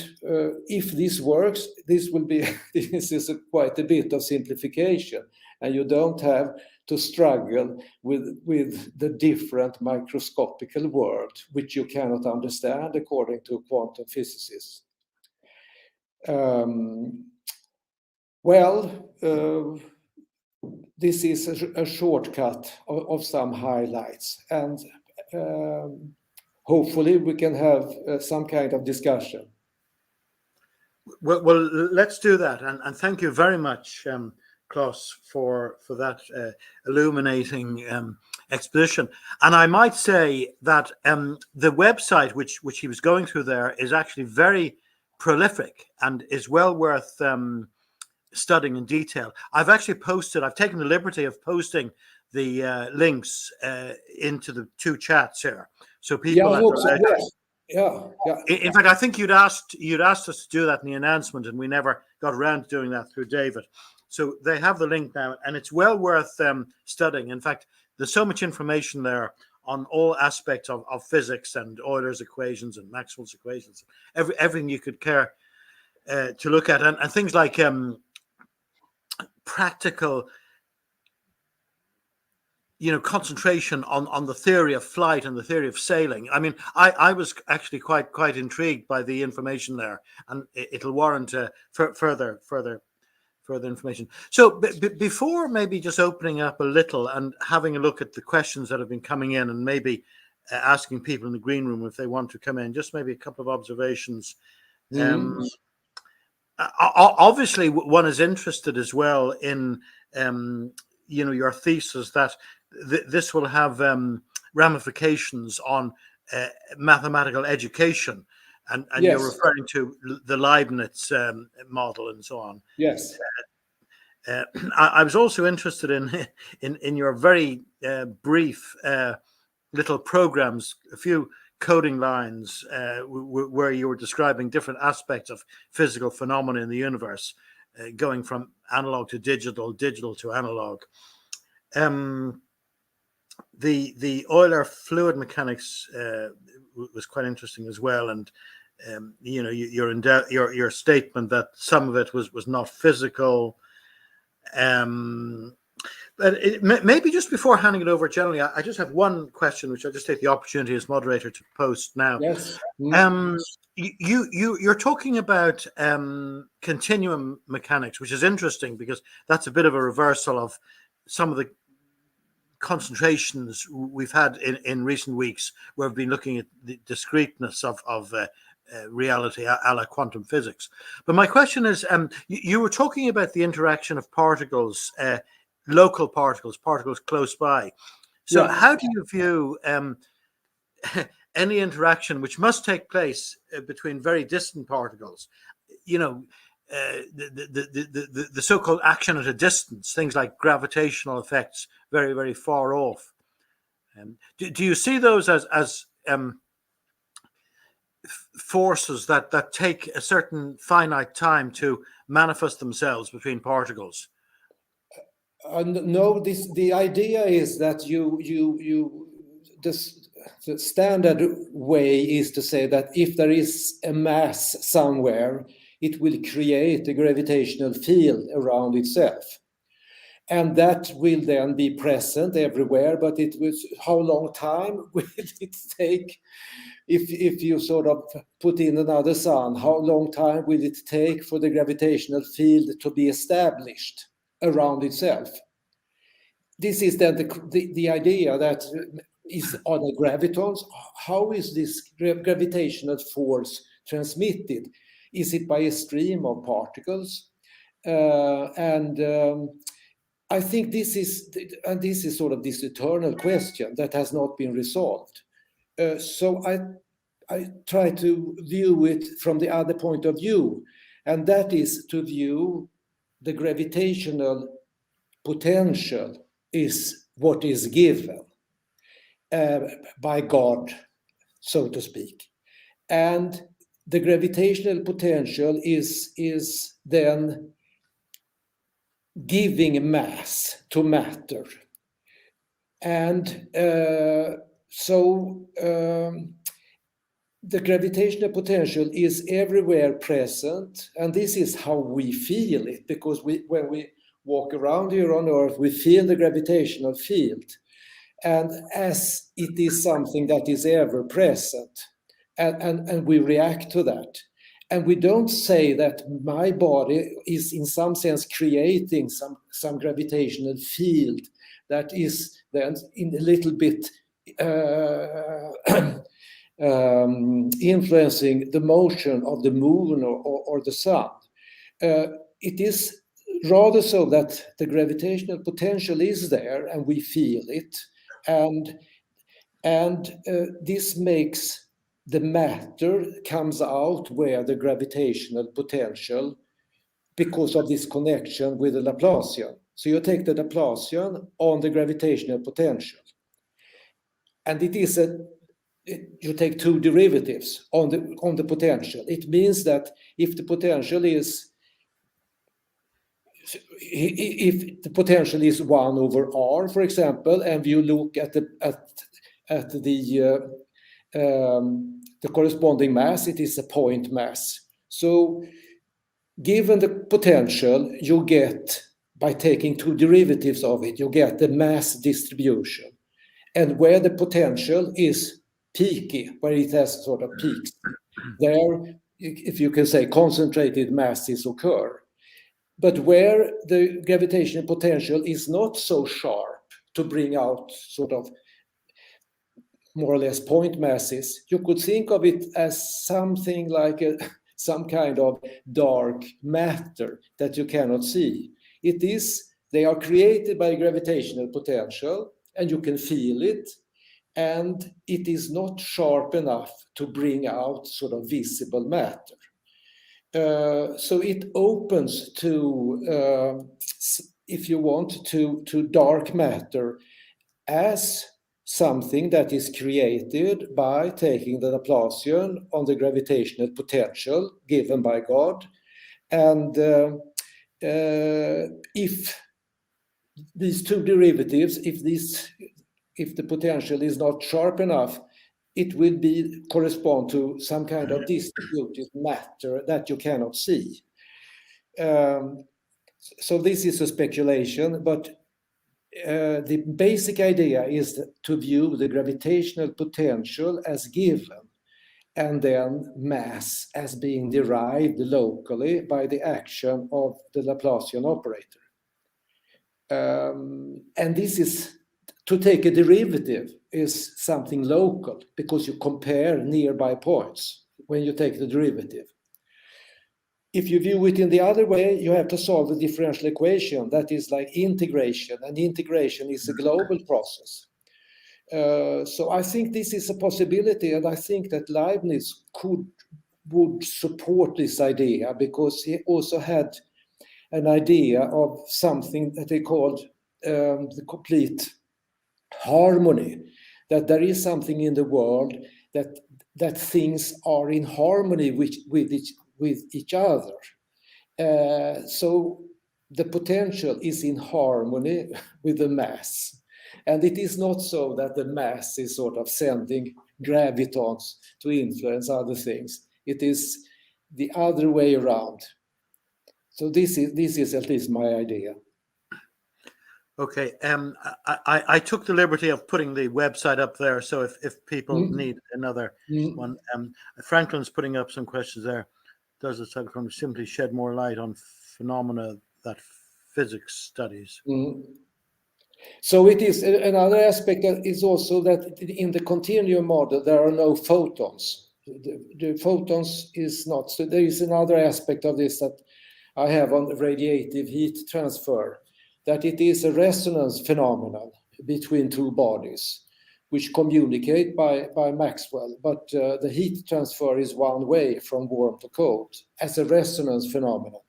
if this works, this is quite a bit of simplification, and you don't have to struggle with the different microscopical world, which you cannot understand according to quantum physicists. This is a shortcut of some highlights, and hopefully we can have some kind of discussion.
Well, let's do that. And thank you very much, Claes, for that illuminating exposition. And I might say that the website which he was going through there is actually very prolific and is well worth studying in detail. I've taken the liberty of posting the links into the two chats here, so people in fact, I think you'd asked us to do that in the announcement, and we never got around to doing that through David. So they have the link now, and it's well worth studying. In fact, there's so much information there on all aspects of physics and Euler's equations and Maxwell's equations, everything you could care to look at, and things like practical, concentration on the theory of flight and the theory of sailing. I mean, I was actually quite intrigued by the information there, and it'll warrant further information. So before maybe just opening up a little and having a look at the questions that have been coming in, and maybe asking people in the green room if they want to come in, just maybe a couple of observations. Obviously, one is interested as well in your thesis that this will have ramifications on mathematical education, and yes, you're referring to the Leibniz model and so on.
Yes.
I was also interested in your very brief little programs, a few coding lines where you were describing different aspects of physical phenomena in the universe, going from analog to digital to analog. The Euler fluid mechanics was quite interesting as well, and your statement that some of it was not physical. But maybe just before handing it over generally, I just have one question, which I'll just take the opportunity as moderator to post now.
Yes.
You're talking about continuum mechanics, which is interesting because that's a bit of a reversal of some of the concentrations we've had in recent weeks, where we've been looking at the discreteness of reality a la quantum physics. But my question is, you were talking about the interaction of particles, local particles close by. So how do you view any interaction which must take place between very distant particles? You know, the so-called action at a distance, things like gravitational effects, very, very far off. Do you see those as forces that take a certain finite time to manifest themselves between particles?
No, the idea is that the standard way is to say that if there is a mass somewhere, it will create a gravitational field around itself. And that will then be present everywhere, but it was how long time will it take? If you sort of put in another sun, how long time will it take for the gravitational field to be established around itself? This is then the idea that are the gravitons? How is this gravitational force transmitted? Is it by a stream of particles? I think this is sort of this eternal question that has not been resolved. So I try to view it from the other point of view, and that is to view the gravitational potential is what is given by God, so to speak. And the gravitational potential is then giving mass to matter. And so the gravitational potential is everywhere present, and this is how we feel it, because when we walk around here on Earth, we feel the gravitational field. And as it is something that is ever present, and we react to that. And we don't say that my body is in some sense creating some gravitational field that is then in a little bit influencing the motion of the moon or the sun. It is rather so that the gravitational potential is there and we feel it, and this makes the matter comes out where the gravitational potential, because of this connection with the Laplacian. So you take the Laplacian on the gravitational potential, and it is you take two derivatives on the potential. It means that if the potential is 1 over r, for example, and you look at the corresponding mass, it is a point mass. So given the potential, you get, by taking two derivatives of it, you get the mass distribution. And where the potential is peaky, where it has sort of peaks, there, if you can say, concentrated masses occur. But where the gravitational potential is not so sharp to bring out sort of more or less point masses, you could think of it as something like some kind of dark matter that you cannot see. They are created by gravitational potential, and you can feel it, and it is not sharp enough to bring out sort of visible matter. So it opens to, if you want, to dark matter as something that is created by taking the Laplacian on the gravitational potential given by God. And if these two derivatives, if the potential is not sharp enough, it will correspond to some kind of distributed matter that you cannot see. So this is a speculation, but the basic idea is to view the gravitational potential as given, and then mass as being derived locally by the action of the Laplacian operator. And this is, to take a derivative is something local, because you compare nearby points when you take the derivative. If you view it in the other way, you have to solve the differential equation that is like integration, and integration is a global process. So I think this is a possibility, and I think that Leibniz would support this idea, because he also had an idea of something that he called the complete harmony, that there is something in the world that things are in harmony with each other. So the potential is in harmony with the mass. And it is not so that the mass is sort of sending gravitons to influence other things. It is the other way around. So this is at least my idea.
Okay. I took the liberty of putting the website up there, so if people need another one, Franklin's putting up some questions there. Does the cyclotron simply shed more light on phenomena that physics studies?
So it is another aspect that is also that in the continuum model there are no photons. The photons is not. So there is another aspect of this that I have on radiative heat transfer, that it is a resonance phenomenon between two bodies which communicate by Maxwell, but the heat transfer is one way from warm to cold as a resonance phenomenon.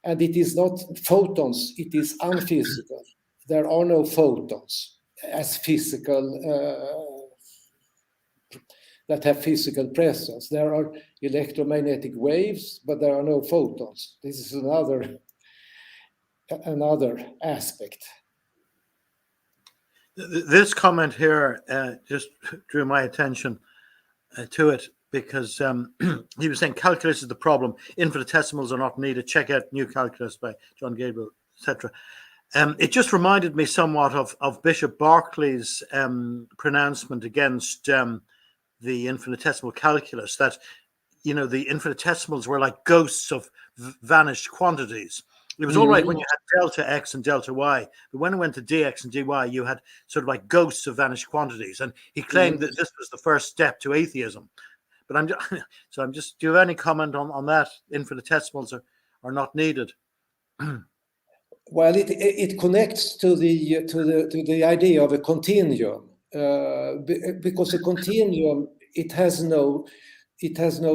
And it is not photons, it is unphysical. There are no photons as physical, that have physical presence. There are electromagnetic waves, but there are no photons. This is another aspect.
This comment here just drew my attention to it, because he was saying calculus is the problem. Infinitesimals are not needed. Check out New Calculus by John Gabriel, etc. It just reminded me somewhat of Bishop Berkeley's pronouncement against the infinitesimal calculus, that, you know, the infinitesimals were like ghosts of vanished quantities. It was all right when you had delta x and delta y, but when it went to dx and dy, you had sort of like ghosts of vanished quantities. And he claimed that this was the first step to atheism. But I'm just. Do you have any comment on that? Infinitesimals are not needed.
Well, it connects to the idea of a continuum, because a continuum it has no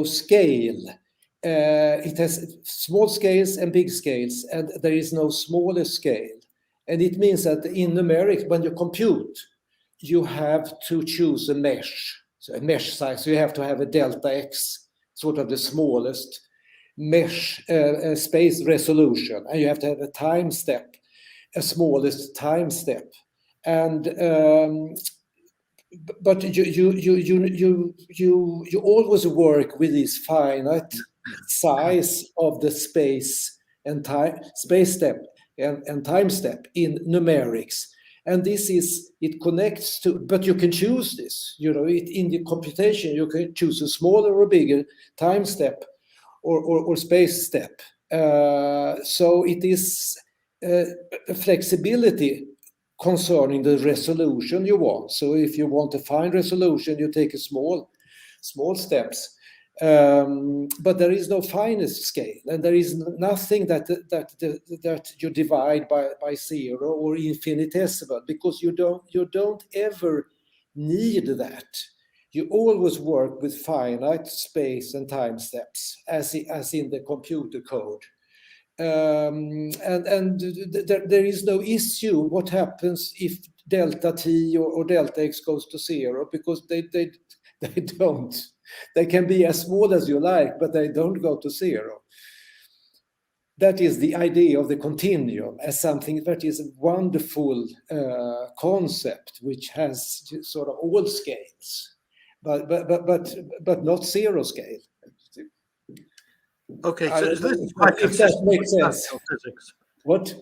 scale. It has small scales and big scales, and there is no smaller scale. And it means that in numerics, when you compute, you have to choose a mesh, so a mesh size. So you have to have a delta x, sort of the smallest mesh space resolution, and you have to have a time step, a smallest time step. And but you always work with this finite size of the space and time, space step and time step in numerics. And this is, it connects to, but you can choose this, you know, in the computation, you can choose a smaller or bigger time step or space step. So it is a flexibility concerning the resolution you want. So if you want a fine resolution, you take a small steps. But there is no finest scale, and there is nothing that you divide by zero or infinitesimal, because you don't ever need that. You always work with finite space and time steps, as in the computer code. And there is no issue what happens if delta t or delta x goes to zero, because they don't. They can be as small as you like, but they don't go to zero. That is the idea of the continuum as something that is a wonderful concept, which has sort of all scales, but not zero scale.
Okay, so this is quite consistent with classical physics.
What?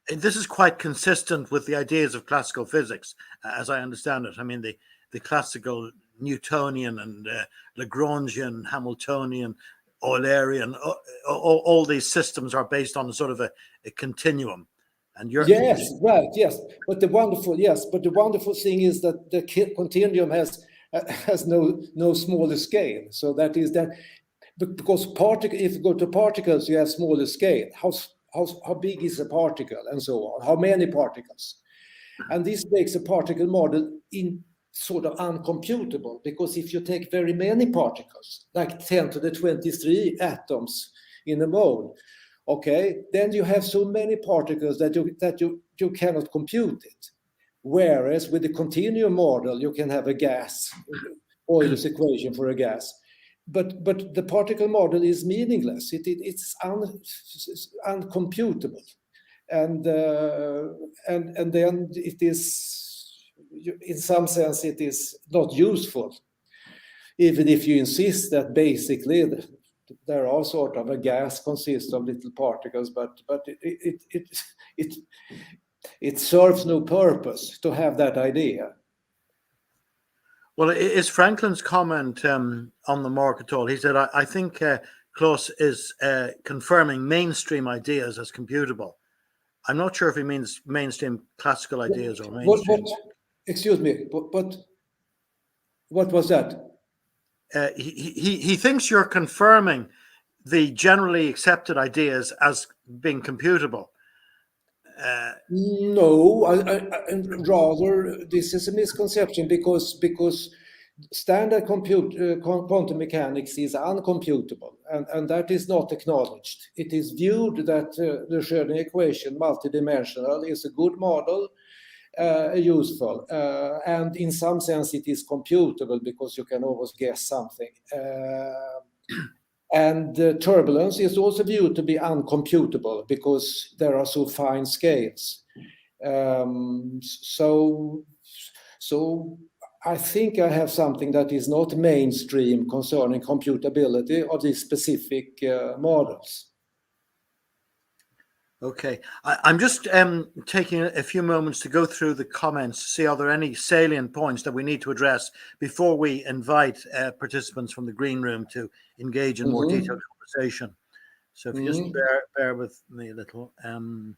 This is quite consistent with the ideas of classical physics, as I understand it. I mean, the classical Newtonian and Lagrangian, Hamiltonian, Eulerian, all these systems are based on sort of a continuum. And you're
right, yes. But the wonderful thing is that the continuum has no smaller scale. So that is that, because if you go to particles, you have smaller scale. How big is a particle, and so on? How many particles? And this makes a particle model sort of uncomputable, because if you take very many particles, like 10 to the 23 atoms in a mole, okay, then you have so many particles that you cannot compute it. Whereas with the continuum model, you can have a gas, Euler's equation for a gas. But the particle model is meaningless. It's uncomputable, and then it is, in some sense, it is not useful. Even if you insist that basically there are sort of a gas consists of little particles, but it serves no purpose to have that idea.
Well, is Franklin's comment on the mark at all? He said, I think Claes is confirming mainstream ideas as computable. I'm not sure if he means mainstream classical ideas or mainstream.
Excuse me, but what was that?
He thinks you're confirming the generally accepted ideas as being computable.
No, I rather this is a misconception, because standard quantum mechanics is uncomputable, and that is not acknowledged. It is viewed that the Schrödinger equation, multidimensional, is a good model, useful, and in some sense it is computable because you can always guess something. And turbulence is also viewed to be uncomputable because there are so fine scales. So I think I have something that is not mainstream concerning computability of these specific models.
Okay, I'm just taking a few moments to go through the comments to see are there any salient points that we need to address before we invite participants from the green room to engage in more detailed conversation. So if you just bear with me a little. I'm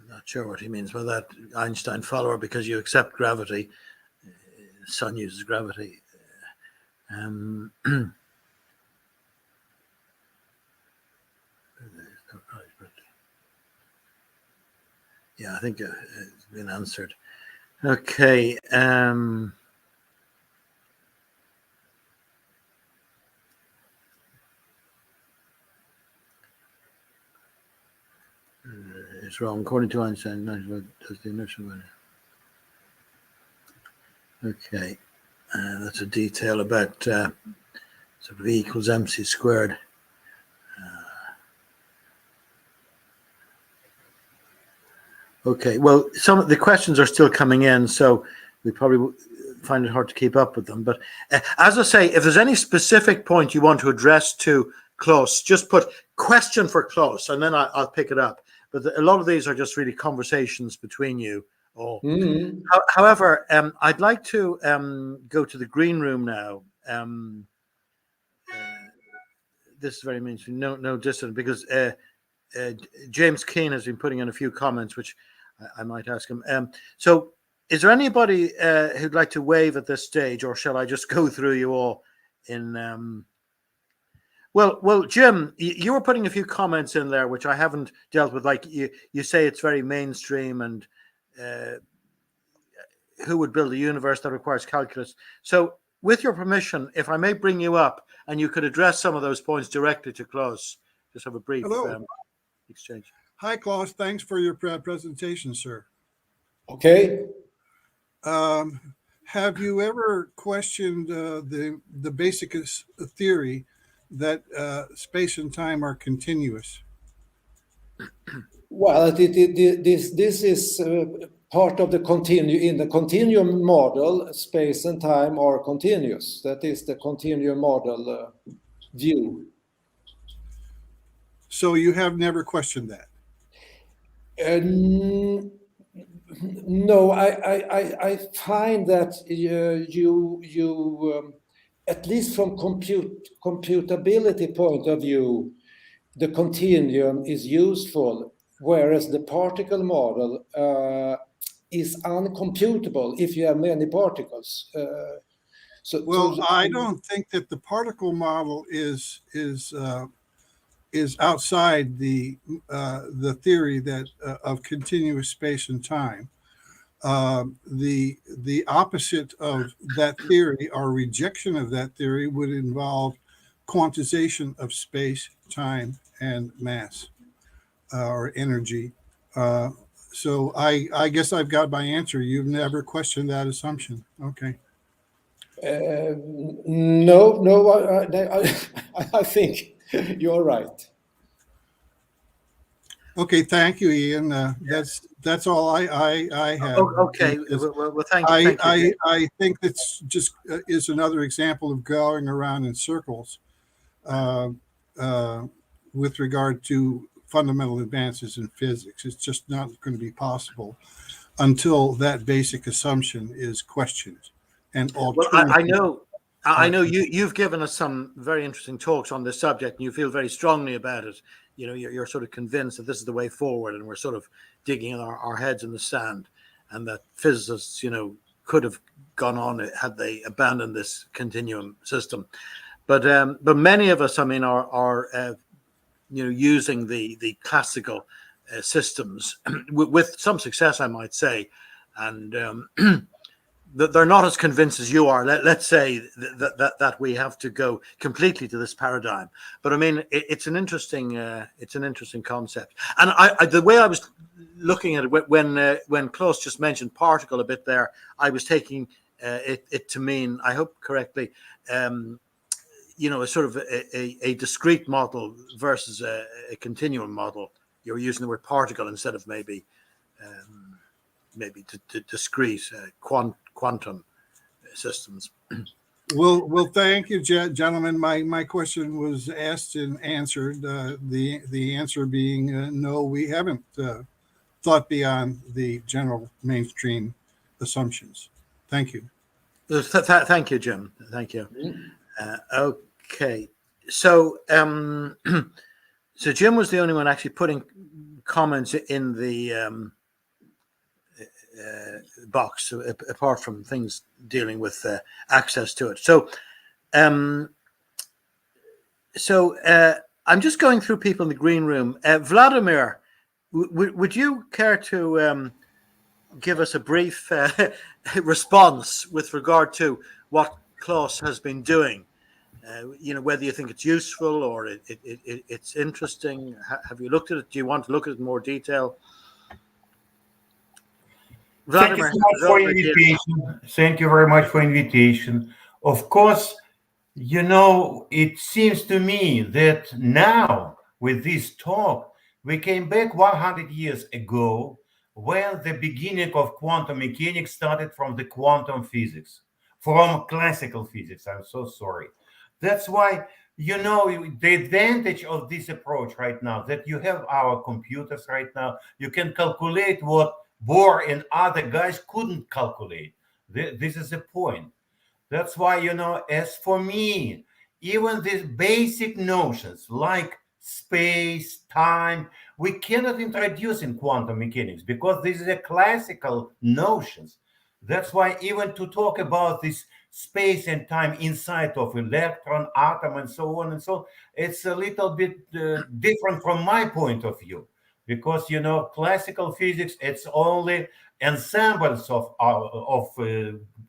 not sure what he means by that, Einstein follower, because you accept gravity. The sun uses gravity. Yeah, I think it's been answered. Okay. It's wrong. According to Einstein, does the inertial value. Okay. That's a detail about sort of E equals mc squared. Okay, well, some of the questions are still coming in, so we probably find it hard to keep up with them. But as I say, if there's any specific point you want to address to Claes, just put question for Claes, and then I'll pick it up. But a lot of these are just really conversations between you all. However, I'd like to go to the green room now. This is very mainstream, no distance, because James Keane has been putting in a few comments, which I might ask him. So is there anybody who'd like to wave at this stage, or shall I just go through you all in... Well, Jim, you were putting a few comments in there, which I haven't dealt with. Like you say it's very mainstream, and who would build a universe that requires calculus? So with your permission, if I may bring you up and you could address some of those points directly to Claes, just have a brief exchange.
Hi, Claes. Thanks for your presentation, sir.
Okay.
Have you ever questioned the basic theory that space and time are continuous?
Well, this is part of the in the continuum model. Space and time are continuous. That is the continuum model view.
So you have never questioned that?
No, I find that you at least from computability point of view, the continuum is useful, whereas the particle model is uncomputable if you have many particles.
I don't think that the particle model is is outside the theory that of continuous space and time. The opposite of that theory, or rejection of that theory, would involve quantization of space, time, and mass, or energy. So I guess I've got my answer. You've never questioned that assumption. Okay.
No, I think you're right.
Okay, thank you, Ian. That's all I have.
Okay, well, thank you.
I think that's just is another example of going around in circles uh, with regard to fundamental advances in physics. It's just not going to be possible until that basic assumption is questioned and alternative.
Well, I know you've given us some very interesting talks on this subject, and you feel very strongly about it. You know, you're sort of convinced that this is the way forward, and we're sort of digging our heads in the sand, and that physicists, you know, could have gone on had they abandoned this continuum system. But many of us, I mean, are you know, using the classical systems with some success, I might say, and they're not as convinced as you are. Let's say that we have to go completely to this paradigm. But I mean, it's an interesting concept. And the way I was looking at it when Claes just mentioned particle a bit there, I was taking it to mean, I hope correctly, you know, a sort of a discrete model versus a continuum model. You're using the word particle instead of maybe discrete quantum systems.
Well, thank you, gentlemen. My question was asked and answered. The answer being no, we haven't thought beyond the general mainstream assumptions. Thank you.
Thank you, Jim. Thank you. Okay, so so Jim was the only one actually putting comments in the box, apart from things dealing with access to it. So I'm just going through people in the green room. Vladimir, would you care to give us a brief response with regard to what Claes has been doing? You know, whether you think it's useful or it's interesting. Have you looked at it? Do you want to look at it in more detail?
Vladimir, Thank you very much for invitation. Of course, you know, it seems to me that now with this talk, we came back 100 years ago when the beginning of quantum mechanics started from the quantum physics, from classical physics. I'm so sorry. That's why, you know, the advantage of this approach right now, that you have our computers right now, you can calculate what Bohr and other guys couldn't calculate. This is the point. That's why, you know, as for me, even these basic notions like space, time, we cannot introduce in quantum mechanics because these are classical notions. That's why even to talk about this space and time inside of electron, atom, and so on and so on, it's a little bit different from my point of view. Because, you know, classical physics, it's only ensembles of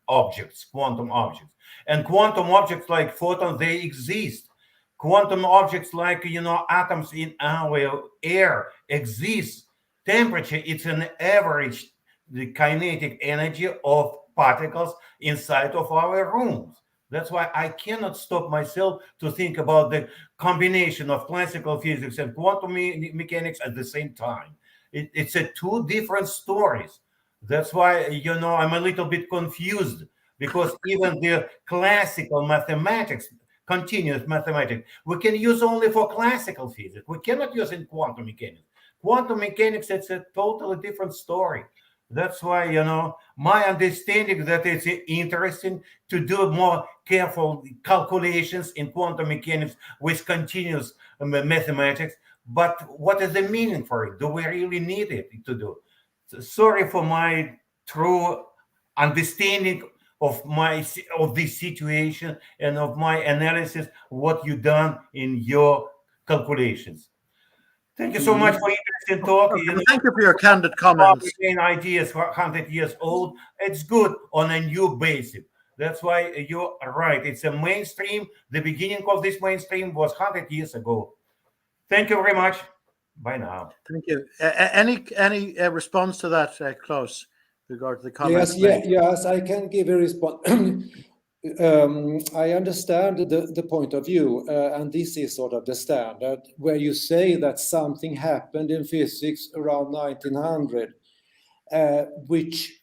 objects, quantum objects. And quantum objects like photons, they exist. Quantum objects like, you know, atoms in our air exist. Temperature, it's an average the kinetic energy of particles inside of our rooms. That's why I cannot stop myself to think about the combination of classical physics and quantum mechanics at the same time. It's two different stories. That's why, you know, I'm a little bit confused because even the classical mathematics, continuous mathematics, we can use only for classical physics. We cannot use in quantum mechanics. Quantum mechanics, it's a totally different story. That's why, you know, my understanding that it's interesting to do more careful calculations in quantum mechanics with continuous mathematics. But what is the meaning for it? Do we really need it to do? So sorry for my true understanding of this situation and of my analysis, what you done in your calculations. Thank you so much for interesting talk.
Thank you for your candid comments.
Ideas for 100 years old. It's good on a new basis. That's why you're right. It's a mainstream. The beginning of this mainstream was 100 years ago. Thank you very much. Bye now.
Thank you. Any response to that, Claes, with regard to the comments?
Yes, I can give a response. I understand the point of view, and this is sort of the standard, where you say that something happened in physics around 1900, which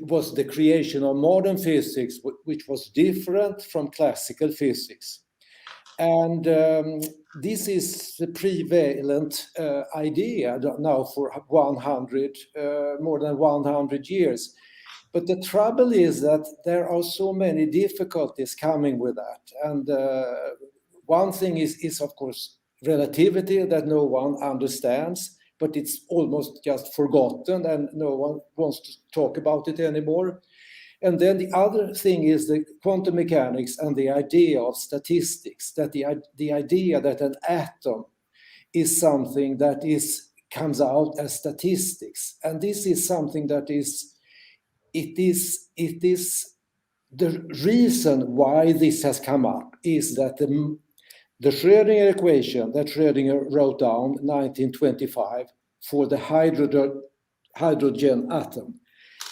was the creation of modern physics, which was different from classical physics. And this is the prevalent idea now for more than 100 years. But the trouble is that there are so many difficulties coming with that. And one thing is, of course, relativity that no one understands, but it's almost just forgotten and no one wants to talk about it anymore. And then the other thing is the quantum mechanics and the idea of statistics, that the idea that an atom is something that comes out as statistics. And this is something that it is the reason why this has come up is that the Schrödinger equation that Schrödinger wrote down in 1925 for the hydrogen atom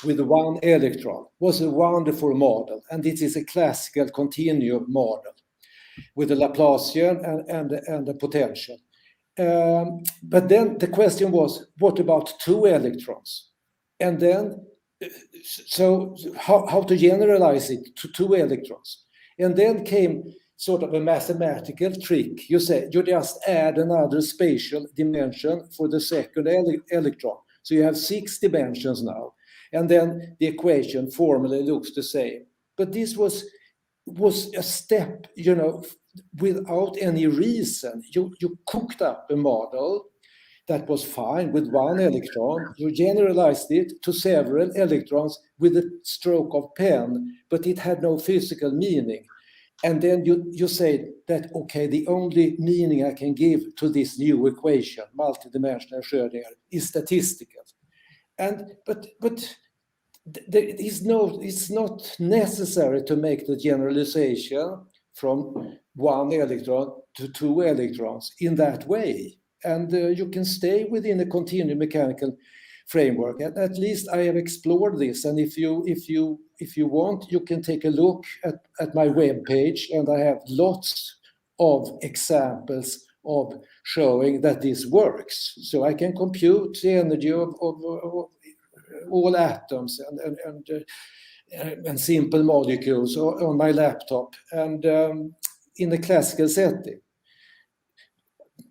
with one electron was a wonderful model, and this is a classical continuum model with a Laplacian and a potential. But then the question was, what about two electrons? And then, so how to generalize it to two electrons? And then came sort of a mathematical trick. You say you just add another spatial dimension for the second electron. So you have 6 dimensions now. And then the equation formally looks the same. But this was a step, without any reason. You cooked up a model that was fine with one electron. You generalized it to several electrons with a stroke of pen, but it had no physical meaning. And then you say that, okay, the only meaning I can give to this new equation, multidimensional Schrödinger, is statistical. But it's not necessary to make the generalization from one electron to 2 electrons in that way. And you can stay within a continuum mechanical framework. At least I have explored this. And if you want, you can take a look at my webpage, and I have lots of examples of showing that this works. So I can compute the energy of all atoms and simple molecules on my laptop and in the classical setting.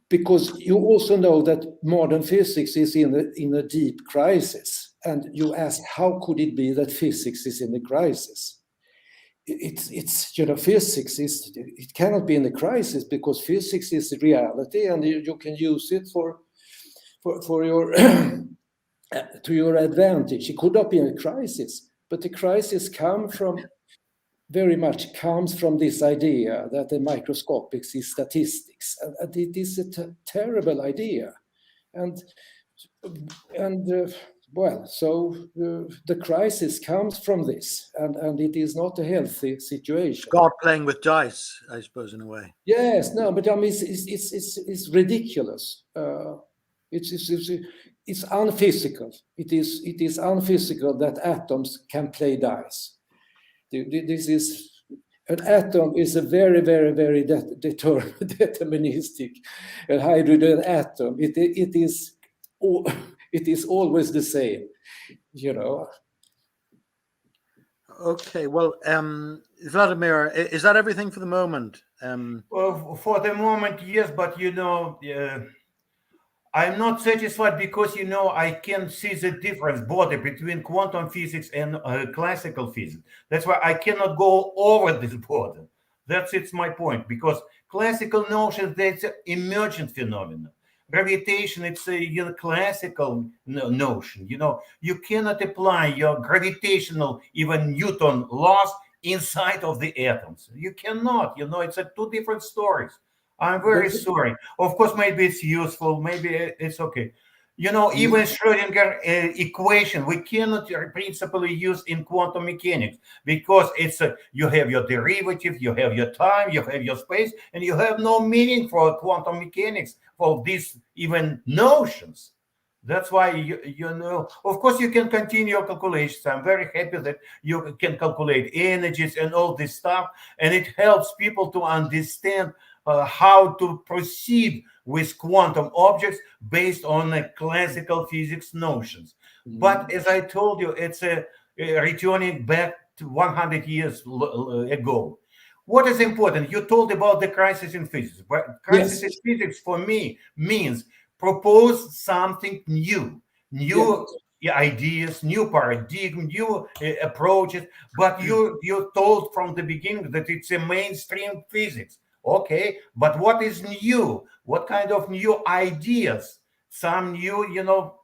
Because you also know that modern physics is in a deep crisis. And you ask, how could it be that physics is in a crisis? Physics it cannot be in a crisis because physics is reality, and you can use it for your to your advantage. It could not be a crisis, but the crisis very much comes from this idea that the microscopics is statistics, and it is a terrible idea, the crisis comes from this, and it is not a healthy situation.
God playing with dice, I suppose, in a way.
Yes, no, but I mean, it's ridiculous. It's unphysical. It is unphysical that atoms can play dice. An atom is a very, very, very deterministic. A hydrogen atom, it is always the same,
Okay,
well, Vladimir, is that everything for the moment?
Well, for the moment, yes, but I'm not satisfied because I can see the difference border between quantum physics and classical physics. That's why I cannot go over this border. It's my point, because classical notion, that's an emergent phenomenon. Gravitation, it's a classical notion. You cannot apply your gravitational, even Newton laws inside of the atoms. You cannot. It's two different stories. I'm very sorry. Of course, maybe it's useful. Maybe it's okay. You know, even Schrödinger equation, we cannot principally use in quantum mechanics because it's you have your derivative, you have your time, you have your space, and you have no meaning for quantum mechanics for these even notions. That's why, you know, of course, you can continue your calculations. I'm very happy that you can calculate energies and all this stuff. And it helps people to understand how to proceed with quantum objects based on classical physics notions. But as I told you, it's returning back to 100 years ago. What is important? You told about the crisis in physics. But crisis in physics for me means propose something new ideas, new paradigm, new approaches. But you told from the beginning that it's a mainstream physics. Okay, but what is new? What kind of new ideas? Some new, you know,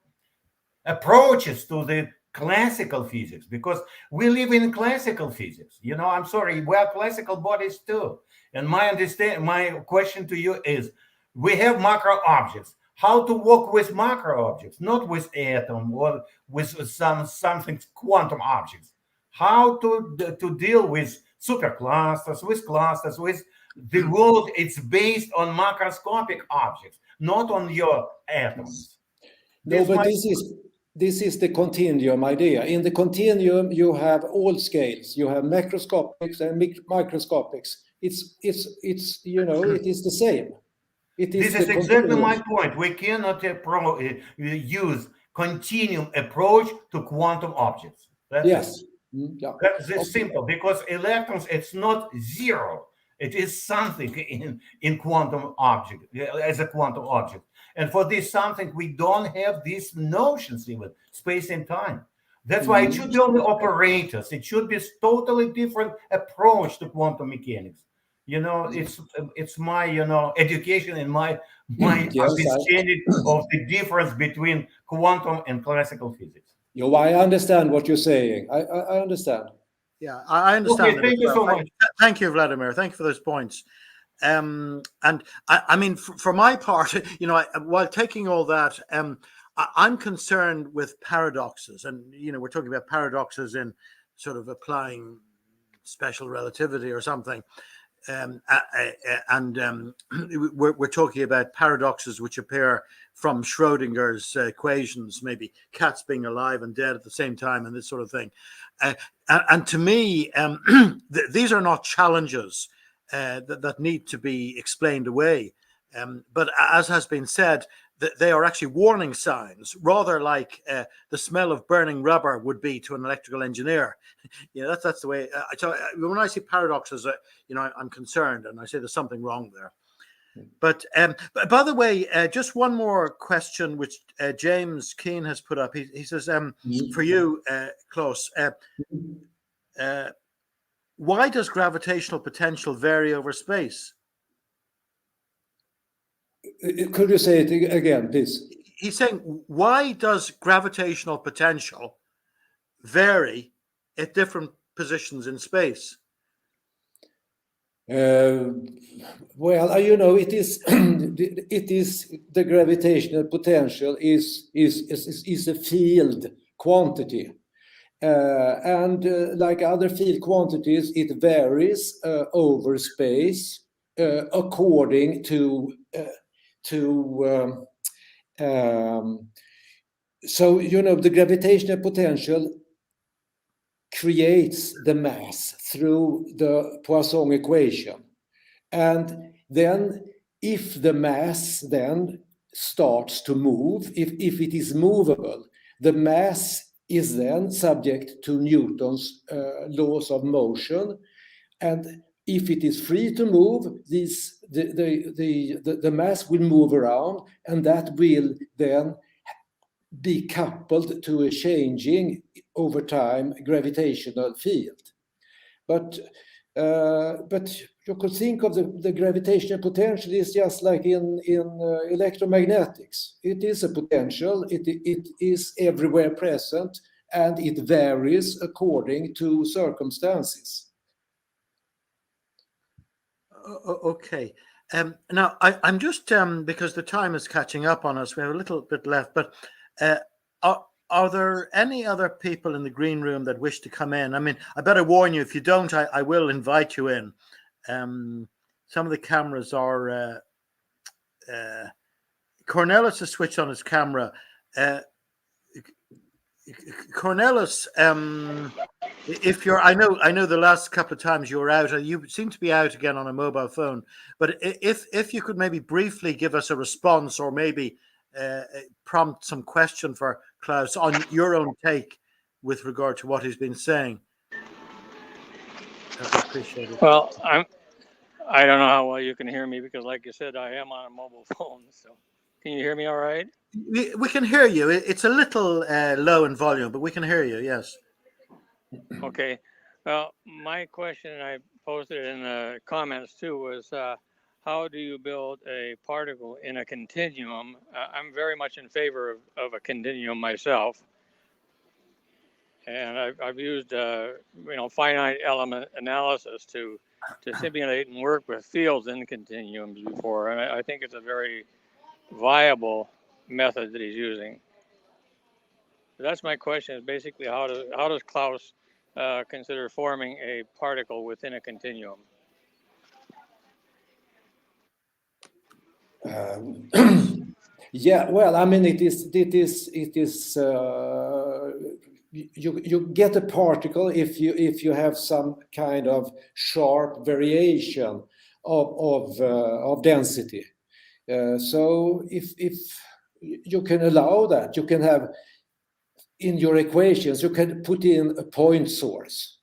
approaches to the classical physics, because we live in classical physics. You know, I'm sorry, we are classical bodies too. And my question to you is, we have macro objects. How to work with macro objects, not with atom or with something quantum objects. How to deal with superclusters, with clusters, with the world. It's based on macroscopic objects, not on your atoms.
No, but this is the continuum idea. In the continuum, you have all scales. You have macroscopics and microscopics. It's you know, it is the same.
This is exactly my point. We cannot use continuum approach to quantum objects. That's That's simple, because electrons, it's not zero. It is something in quantum object, as a quantum object. And for this something, we don't have these notions even, space and time. That's why it should be only operators. It should be a totally different approach to quantum mechanics. You know, it's my, you know, education and my understanding of the difference between quantum and classical physics.
Yo, I understand what you're saying. I understand.
Yeah, I understand.
Okay, thank you so much.
Thank you, Vladimir. Thank you for those points. And I mean, for my part, you know, while taking all that, I'm concerned with paradoxes, and you know, we're talking about paradoxes in sort of applying special relativity or something. We're talking about paradoxes which appear from Schrodinger's equations, maybe cats being alive and dead at the same time, and this sort of thing. And to me, these are not challenges that need to be explained away. But as has been said, they are actually warning signs, rather like the smell of burning rubber would be to an electrical engineer. You know, that's the way. When I see paradoxes, you know, I'm concerned, and I say there's something wrong there. But by the way, just one more question, which James Keane has put up. He says, for you, Claes, why does gravitational potential vary over space?
Could you say it again, please?
He's saying, why does gravitational potential vary at different positions in space?
Well, you know, it is the gravitational potential is a field quantity, and like other field quantities, it varies over space according to. So, you know, the gravitational potential creates the mass through the Poisson equation. And then if the mass then starts to move, if it is movable, the mass is then subject to Newton's laws of motion. And if it is free to move, the mass will move around, and that will then be coupled to a changing over time gravitational field. But you could think of the gravitational potential is just like in electromagnetics. It is a potential. It is everywhere present, and it varies according to circumstances.
Okay. Now, I'm just because the time is catching up on us. We have a little bit left, but are there any other people in the green room that wish to come in? I mean, I better warn you, if you don't, I will invite you in. Some of the cameras are. Cornelis has switched on his camera. Cornelis, if you're, I know the last couple of times you were out, you seem to be out again on a mobile phone. But if you could maybe briefly give us a response, or maybe prompt some question for Claes on your own take with regard to what he's been saying, I'd appreciate it.
Well, I don't know how well you can hear me, because, like you said, I am on a mobile phone. So, can you hear me all right?
We can hear you. It's a little low in volume, but we can hear you. Yes.
Okay. Well, my question, I posted in the comments too, was how do you build a particle in a continuum? I'm very much in favor of a continuum myself, and I've used finite element analysis to simulate and work with fields in continuums before, and I think it's a very viable method that he's using. So that's my question, is basically how does Claes consider forming a particle within a continuum?
Yeah, well, I mean, it is you get a particle if you have some kind of sharp variation of density. So if you can allow that, you can have in your equations, you can put in a point source,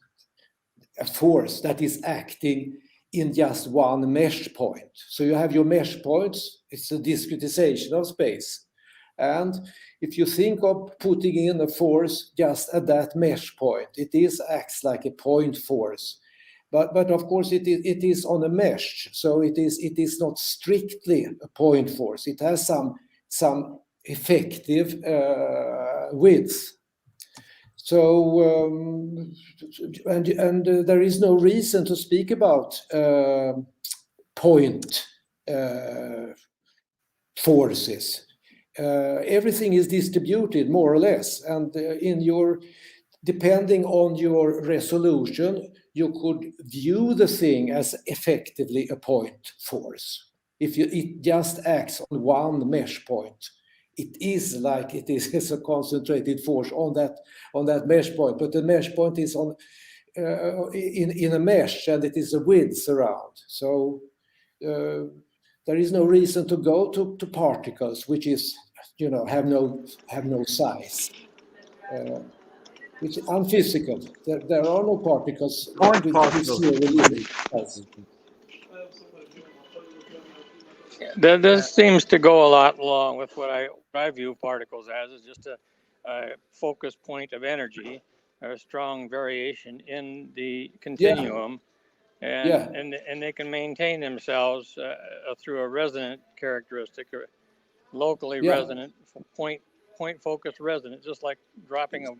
a force that is acting in just one mesh point. So you have your mesh points, it's a discretization of space. And if you think of putting in a force just at that mesh point, it acts like a point force. But of course it is on a mesh, so it is not strictly a point force. It has some effective width. So and there is no reason to speak about point forces. Everything is distributed more or less, and depending on your resolution, you could view the thing as effectively a point force. If it just acts on one mesh point, it is like it is a concentrated force on that mesh point. But the mesh point is on in a mesh, and it is a width around. So there is no reason to go to particles which is have no size. Which is unphysical. There are no particles.
This seems to go a lot along with what I view particles as, is just a focus point of energy, or a strong variation in the continuum, and they can maintain themselves through a resonant characteristic, or locally resonant, point focus resonant, just like dropping a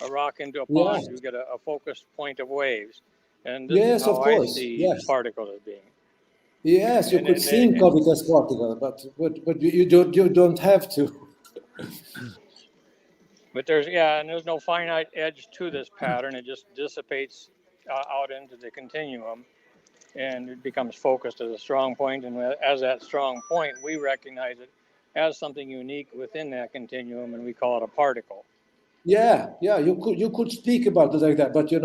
rock into a pond. You get a focused point of waves, and this is how I see particles as being.
Yes, you could think of it as particle, but you don't have to.
But there's no finite edge to this pattern. It just dissipates out into the continuum, and it becomes focused as a strong point. And as that strong point, we recognize it as something unique within that continuum, and we call it a particle.
Yeah, you could speak about it like that, but you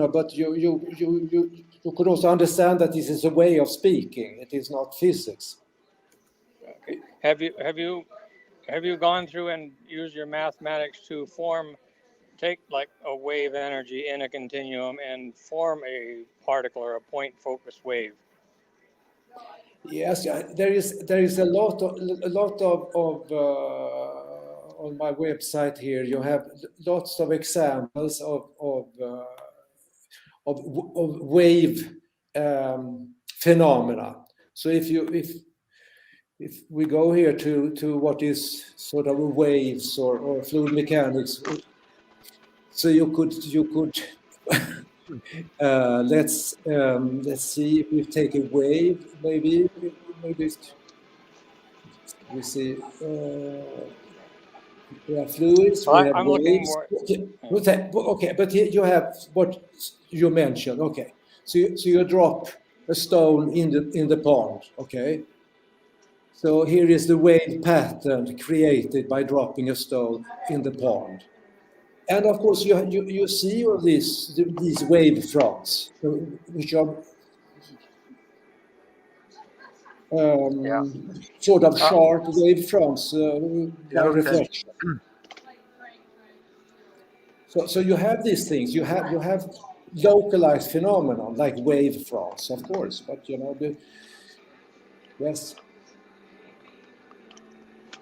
could also understand that this is a way of speaking. It is not physics.
Okay. Have you gone through and used your mathematics to take like a wave energy in a continuum and form a particle or a point focused wave?
Yes, there is a lot of on my website here. You have lots of examples of wave phenomena. So if we go here to what is sort of waves or fluid mechanics, so you could let's see if we take a wave, maybe maybe we see we have fluids, we have
I'm
waves.
looking more.
Okay, but here you have what you mentioned. Okay, so you drop a stone in the pond. Okay, so here is the wave pattern created by dropping a stone in the pond. And of course, you see all these wave fronts, which are sort of sharp wave fronts by reflection. So you have these things. You have localized phenomenon like wave fronts, of course, but yes.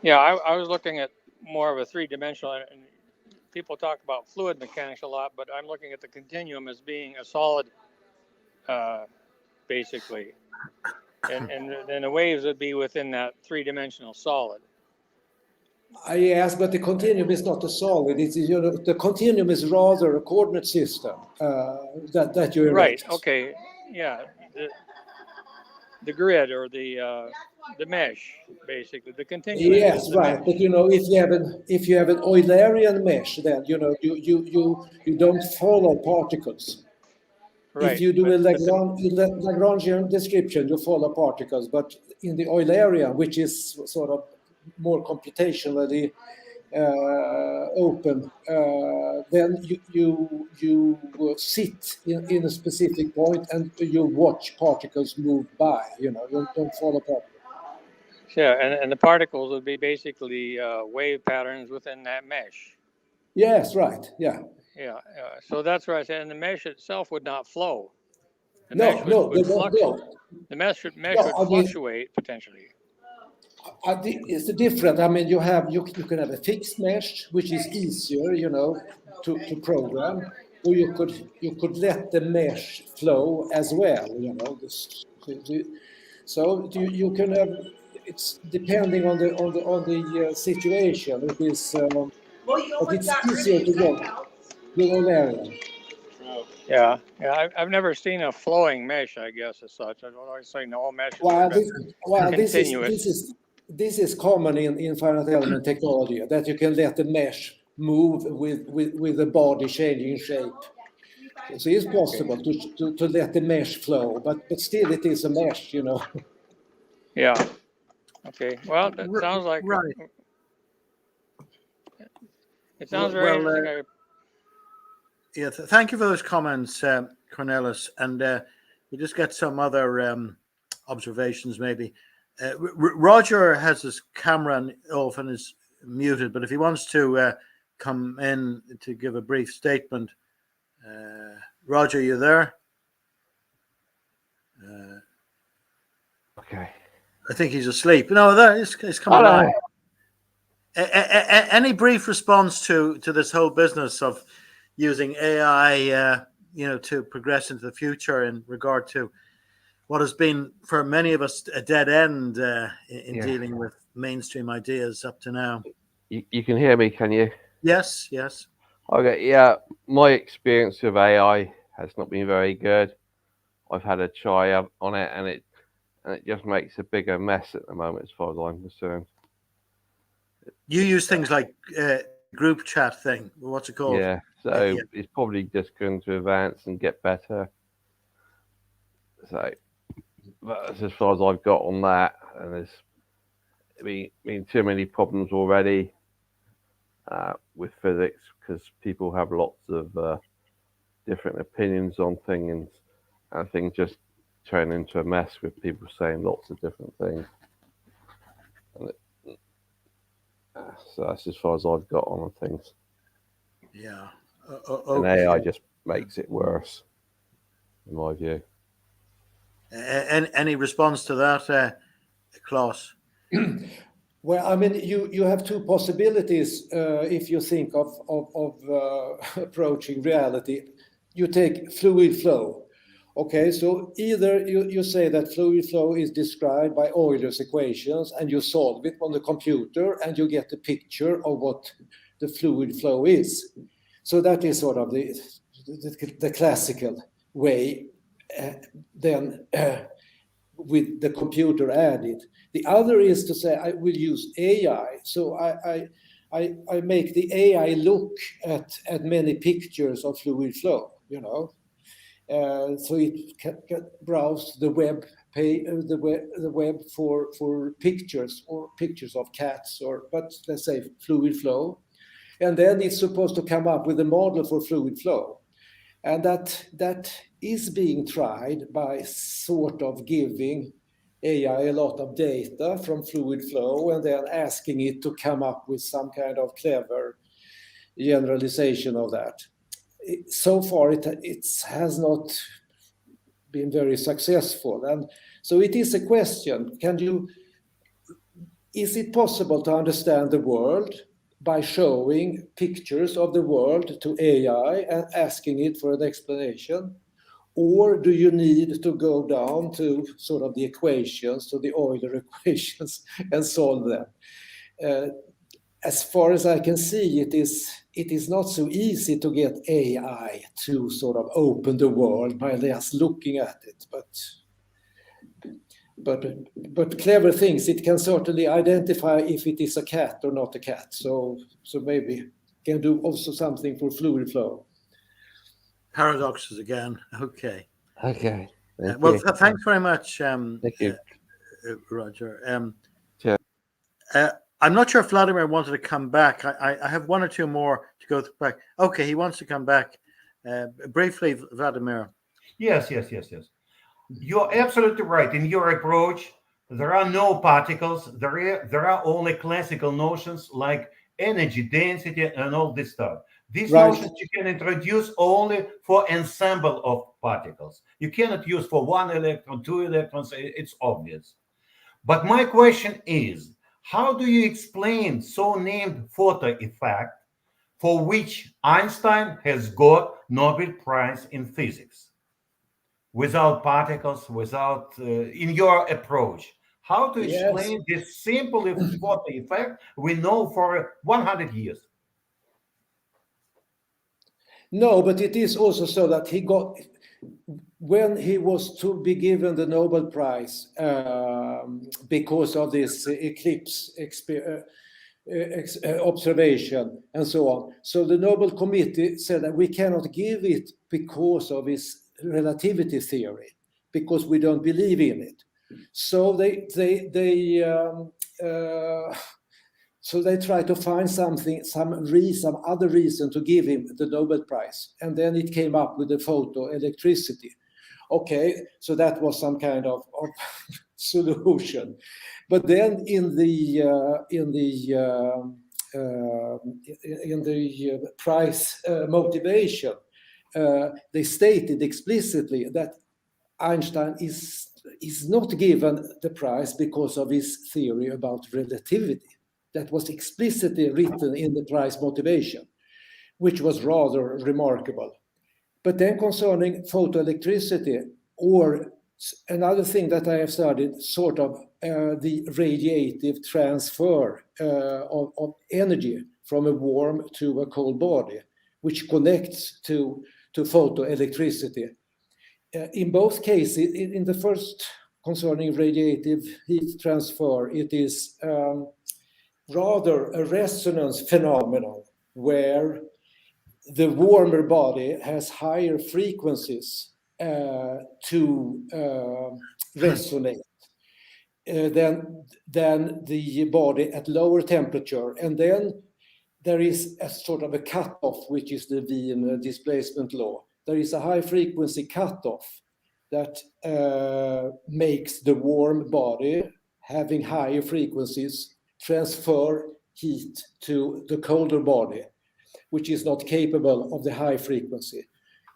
Yeah, I was looking at more of a three-dimensional, and people talk about fluid mechanics a lot, but I'm looking at the continuum as being a solid, basically, and the waves would be within that three-dimensional solid.
Yes, but the continuum is not a solid. It's the continuum is rather a coordinate system that you erect.
Right. Okay. Yeah. The grid or the mesh, basically the continuum.
Yes, right. Mesh. But if you have an Eulerian mesh, then you don't follow particles. Right. If you do a Lagrangian description, you follow particles. But in the Eulerian, which is sort of more computationally open, then you sit in a specific point and you watch particles move by. You don't follow particles.
Yeah, and the particles would be basically wave patterns within that mesh.
Yes, right. Yeah.
Yeah. So that's what I said. And the mesh itself would not flow. The
mesh would
fluctuate. The mesh would fluctuate potentially.
It's different. I mean, you can have a fixed mesh, which is easier, to program, or you could let the mesh flow as well, So you can have. It's depending on the situation. It is, but it's easier to work with Eulerian.
Yeah. I've never seen a flowing mesh, I guess, as such. I've always seen all meshes.
This is common in finite element technology, that you can let the mesh move with the body changing shape. So it's possible to let the mesh flow, but still it is a mesh,
Yeah. Okay. Well, that sounds like
right.
It sounds very interesting.
Yeah, thank you for those comments, Cornelis. And we just get some other observations, maybe. Roger has his camera off and is muted, but if he wants to come in to give a brief statement, Roger, you there?
Okay.
I think he's asleep. No, there he's coming on. Any brief response to this whole business of using AI, to progress into the future in regard to what has been for many of us a dead end in dealing with mainstream ideas up to now?
You can hear me, can you?
Yes.
Okay, yeah. My experience with AI has not been very good. I've had a try on it, and it just makes a bigger mess at the moment, as far as I'm concerned.
You use things like group chat thing. What's it called?
Yeah, so it's probably just going to advance and get better. So that's as far as I've got on that, and there's been too many problems already with physics, because people have lots of different opinions on things, and things just turn into a mess with people saying lots of different things. And so that's as far as I've got on things.
Yeah.
And AI just makes it worse, in my view.
Any response to that, Claes?
Well, I mean, you have two possibilities if you think of approaching reality. You take fluid flow. Okay, so either you say that fluid flow is described by Euler's equations, and you solve it on the computer, and you get a picture of what the fluid flow is. So that is sort of the classical way. Then with the computer added. The other is to say I will use AI. So I make the AI look at many pictures of fluid flow, you know. So it can browse the web for pictures or pictures of cats but let's say fluid flow, and then it's supposed to come up with a model for fluid flow, and that is being tried by sort of giving AI a lot of data from fluid flow and then asking it to come up with some kind of clever generalization of that. So far it has not been very successful, and so it is a question: is it possible to understand the world by showing pictures of the world to AI and asking it for an explanation, or do you need to go down to sort of the equations, to the Euler equations, and solve them? As far as I can see, it is not so easy to get AI to sort of open the world by just looking at it. But clever things, it can certainly identify if it is a cat or not a cat. So maybe can do also something for fluid flow.
Paradoxes again. Okay.
Okay.
Well, thanks very much.
Thank you,
Roger.
Yeah.
I'm not sure if Vladimir wanted to come back. I have one or two more to go back. Okay, he wants to come back. Briefly, Vladimir.
Yes. You're absolutely right. In your approach, there are no particles. There are only classical notions like energy, density, and all this stuff. These notions you can introduce only for ensemble of particles. You cannot use for one electron, two electrons. It's obvious. But my question is, how do you explain so-named photo effect for which Einstein has got Nobel Prize in physics? Without particles, in your approach, how to explain this simple photo effect we know for 100 years?
No, but it is also so that when he was to be given the Nobel Prize because of this eclipse observation and so on. So the Nobel Committee said that we cannot give it because of his relativity theory, because we don't believe in it. So they try to find some other reason to give him the Nobel Prize, and then it came up with the photoelectricity. Okay, so that was some kind of solution. But then in the prize motivation, they stated explicitly that Einstein is not given the prize because of his theory about relativity. That was explicitly written in the prize motivation, which was rather remarkable. But then concerning photoelectricity, or another thing that I have studied, sort of the radiative transfer of energy from a warm to a cold body, which connects to photoelectricity. In both cases, in the first concerning radiative heat transfer, it is rather a resonance phenomenon where the warmer body has higher frequencies to resonate than the body at lower temperature. And then there is a sort of a cutoff, which is the Wien displacement law. There is a high frequency cutoff that makes the warm body having higher frequencies transfer heat to the colder body, which is not capable of the high frequency.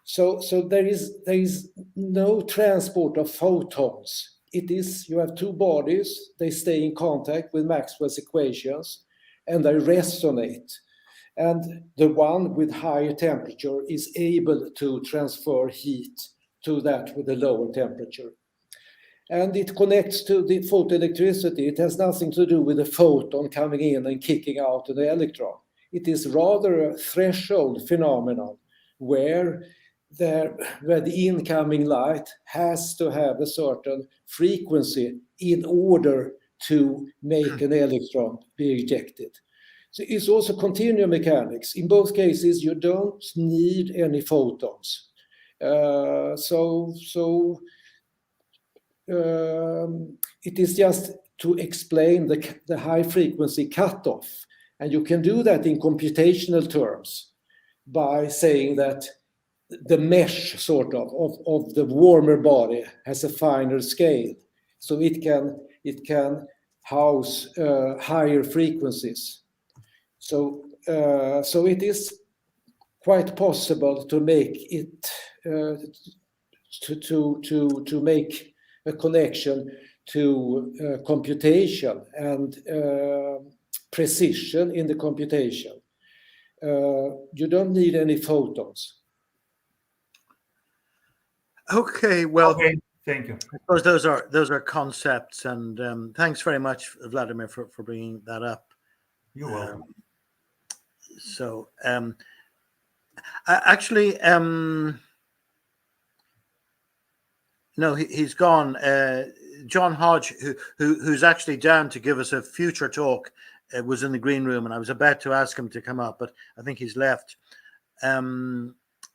So there is no transport of photons. You have two bodies, they stay in contact with Maxwell's equations, and they resonate. And the one with higher temperature is able to transfer heat to that with a lower temperature. And it connects to the photoelectricity. It has nothing to do with a photon coming in and kicking out the electron. It is rather a threshold phenomenon where where the incoming light has to have a certain frequency in order to make an electron be ejected. So it's also continuum mechanics. In both cases, you don't need any photons. It is just to explain the high frequency cutoff. And you can do that in computational terms by saying that the mesh sort of the warmer body has a finer scale. So it can house higher frequencies. So it is quite possible to make it to make a connection to computation and precision in the computation. You don't need any photons.
Okay, well,
Okay, thank you.
I suppose those are concepts, and thanks very much, Vladimir, for bringing that up.
You're welcome.
So, actually, no, he's gone. John Hodge, who's actually down to give us a future talk, was in the green room, and I was about to ask him to come up, but I think he's left.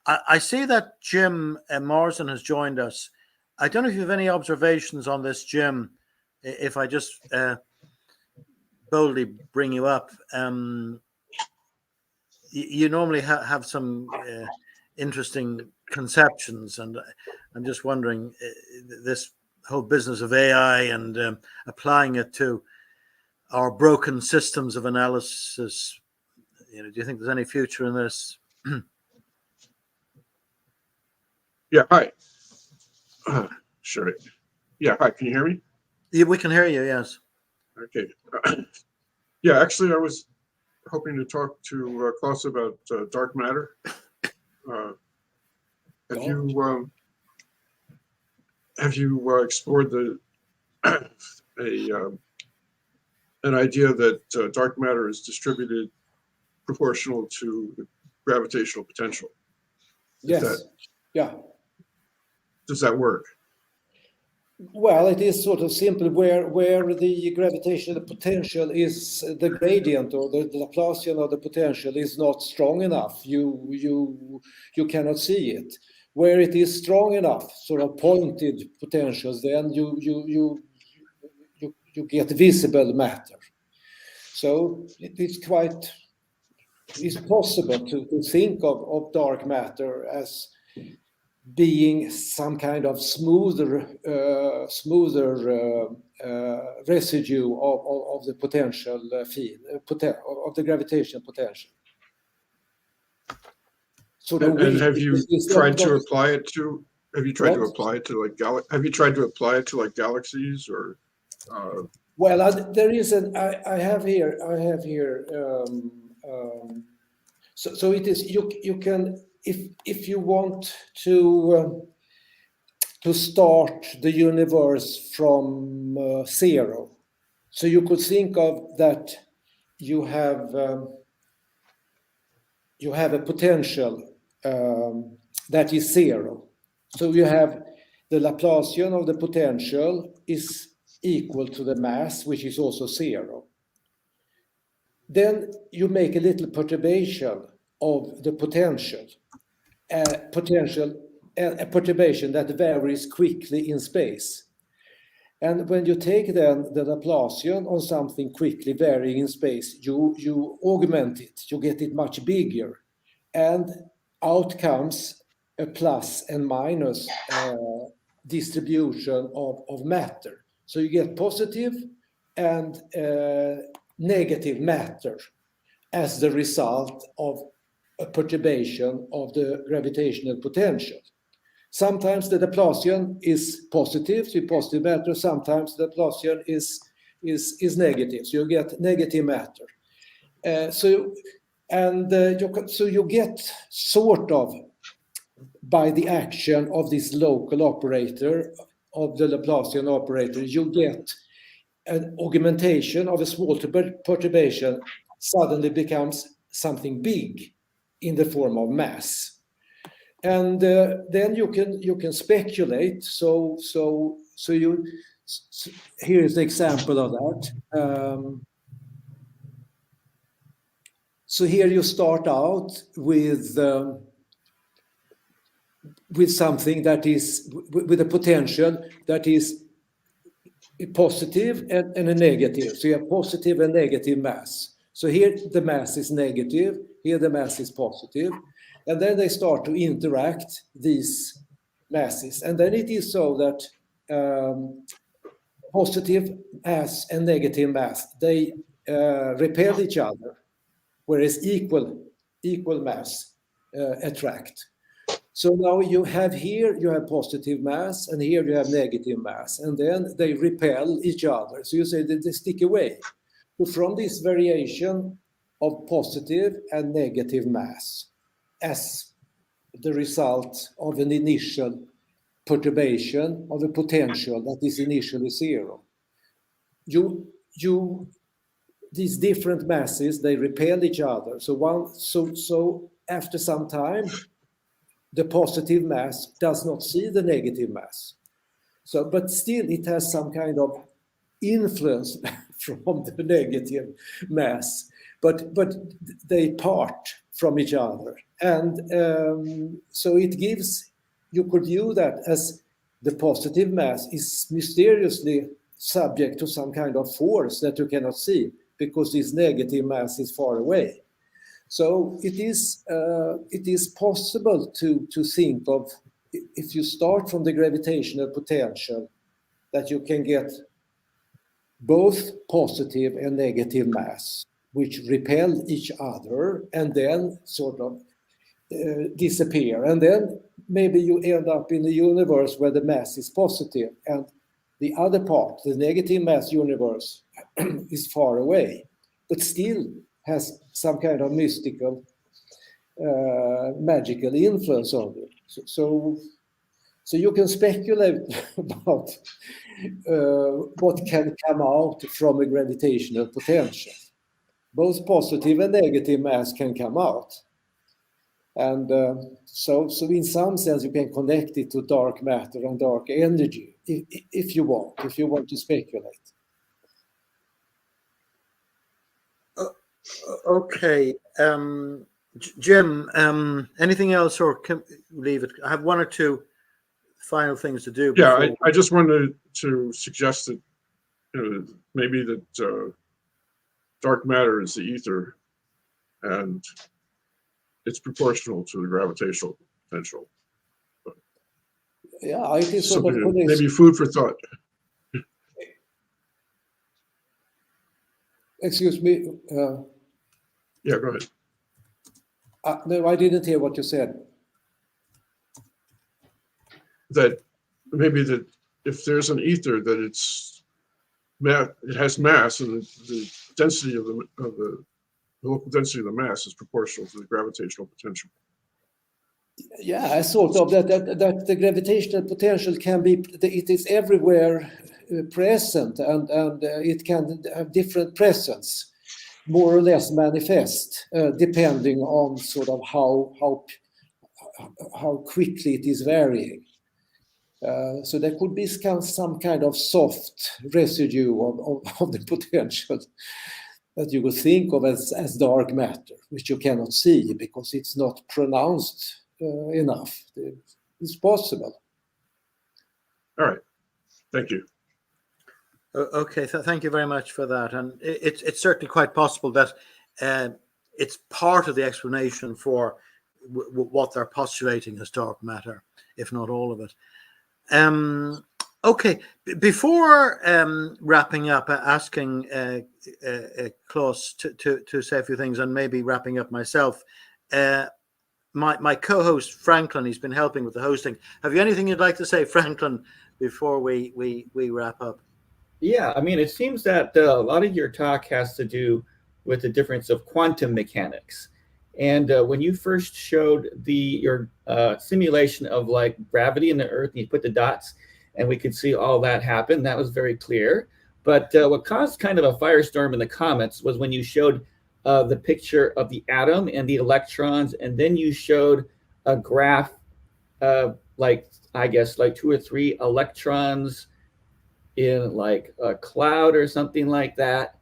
I see that Jim Morrison has joined us. I don't know if you have any observations on this, Jim. If I just boldly bring you up, you normally have some interesting conceptions, and I'm just wondering this whole business of AI and applying it to our broken systems of analysis. Do you think there's any future in this?
Yeah, hi. Sure. Yeah, hi, can you hear me?
Yeah, we can hear you, yes.
Okay. Yeah, actually, I was hoping to talk to Claes about dark matter. Have you explored an idea that dark matter is distributed proportional to the gravitational potential?
Yes.
Does that work?
Well, it is sort of simple where the gravitational potential is the gradient or the Laplacian of the potential is not strong enough. You cannot see it. Where it is strong enough, sort of pointed potentials, then you get visible matter. So it's possible to think of dark matter as being some kind of smoother residue of the potential field, of the gravitational potential. So
and have you tried to apply it to? Have you tried to apply it to like galaxies or?
Well, there is I have here. So it is you can. If you want to start the universe from zero, so you could think of that you have a potential that is zero. So you have the Laplacian of the potential is equal to the mass, which is also zero. Then you make a little perturbation of the potential. A perturbation that varies quickly in space. And when you take then the Laplacian on something quickly varying in space, you augment it, you get it much bigger. And out comes a plus and minus distribution of matter. So you get positive and negative matter as the result of a perturbation of the gravitational potential. Sometimes the Laplacian is positive, so positive matter. Sometimes the Laplacian is negative, so you get negative matter. So you get sort of by the action of this local operator of the Laplacian operator, you get an augmentation of a small perturbation suddenly becomes something big in the form of mass. and then you can speculate. So here's the example of that. So here you start out with something that is with a potential that is positive and a negative. So you have positive and negative mass. So here the mass is negative, here the mass is positive, and then they start to interact, these masses. And then it is so that positive mass and negative mass, they repel each other, whereas equal mass attract. So now you have positive mass, and here you have negative mass, and then they repel each other. So you say that they stick away. So from this variation of positive and negative mass, as the result of an initial perturbation of a potential that is initially zero, these different masses, they repel each other. So after some time, the positive mass does not see the negative mass. So, but still it has some kind of influence from the negative mass, but they part from each other. And so it gives, you could view that as the positive mass is mysteriously subject to some kind of force that you cannot see because this negative mass is far away. So it is possible to think of, if you start from the gravitational potential, that you can get both positive and negative mass, which repel each other and then sort of disappear. And then maybe you end up in a universe where the mass is positive and the other part, the negative mass universe, is far away, but still has some kind of mystical, magical influence on it. So you can speculate about what can come out from a gravitational potential. Both positive and negative mass can come out. And so in some sense, you can connect it to dark matter and dark energy, if you want to speculate.
Okay, Jim, anything else, or can we leave it? I have one or two final things to do.
Yeah, I just wanted to suggest that maybe that dark matter is the ether, and it's proportional to the gravitational potential.
Yeah, it is
sort of maybe food for thought.
Excuse me.
Yeah, go ahead.
No, I didn't hear what you said.
That maybe that if there's an ether, that it has mass, and the density of the local density of the mass is proportional to the gravitational potential.
Yeah, I sort of that the gravitational potential can be, it is everywhere present, and it can have different presence, more or less manifest, depending on sort of how quickly it is varying. So there could be some kind of soft residue of the potential that you would think of as dark matter, which you cannot see because it's not pronounced enough. It's possible.
All right. Thank you.
Okay, thank you very much for that. And it's certainly quite possible that it's part of the explanation for what they're postulating as dark matter, if not all of it. Okay, before wrapping up, asking Claes to say a few things, and maybe wrapping up myself, my co-host Franklin, he's been helping with the hosting. Have you anything you'd like to say, Franklin, before we wrap up?
Yeah, I mean, it seems that a lot of your talk has to do with the difference of quantum mechanics. And when you first showed your simulation of like gravity in the Earth, and you put the dots, and we could see all that happen, that was very clear. But what caused kind of a firestorm in the comments was when you showed the picture of the atom and the electrons, and then you showed a graph like I guess like 2 or 3 electrons in like a cloud or something like that.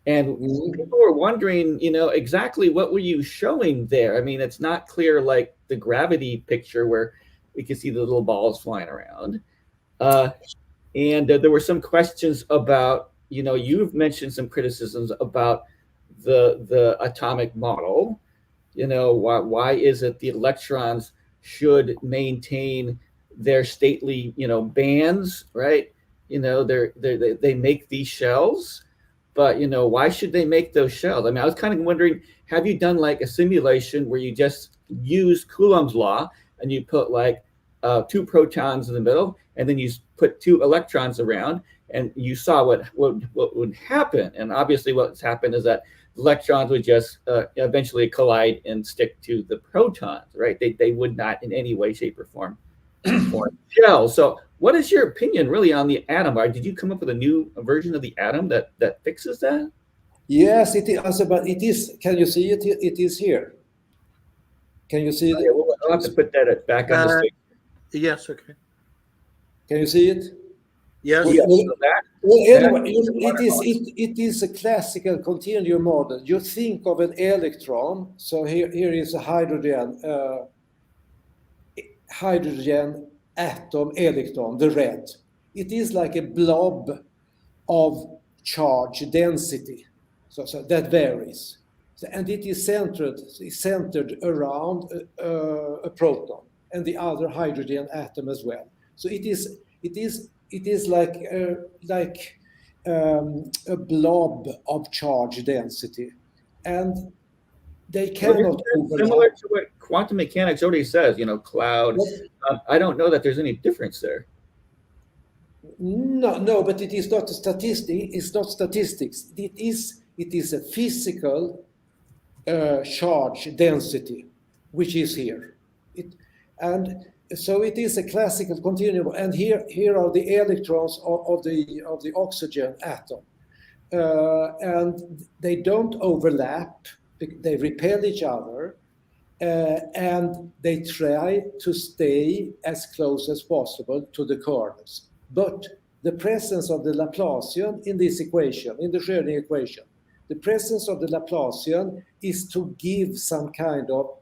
And people were wondering, exactly what were you showing there? I mean, it's not clear like the gravity picture where we can see the little balls flying around. And there were some questions about, you've mentioned some criticisms about the atomic model. Why is it the electrons should maintain their stately, bands, right? They make these shells, but why should they make those shells? I mean, I was kind of wondering, have you done like a simulation where you just use Coulomb's law and you put like 2 protons in the middle, and then you put 2 electrons around, and you saw what would happen? And obviously, what's happened is that electrons would just eventually collide and stick to the protons, right? They would not in any way, shape, or form form shells. So what is your opinion really on the atom? Did you come up with a new version of the atom that fixes that?
Yes, it is. But it is. Can you see it? It is here. Can you see it?
Yeah, I'll have to put that back on the screen.
Yes, okay.
Can you see it?
Yes.
Anyway, it is a classical continuum model. You think of an electron. So here is a hydrogen atom electron, the red. It is like a blob of charge density. So that varies. And it is centered around a proton and the other hydrogen atom as well. So it is like a blob of charge density, and they cannot overlap.
Similar to what quantum mechanics already says, cloud. I don't know that there's any difference there.
No, but it is not a statistic. It's not statistics. It is a physical charge density, which is here. And so it is a classical continuum. And here are the electrons of the oxygen atom, and they don't overlap. They repel each other, and they try to stay as close as possible to the kernels. But the presence of the Laplacian in this equation, in the Schrödinger equation, the presence of the Laplacian is to give some kind of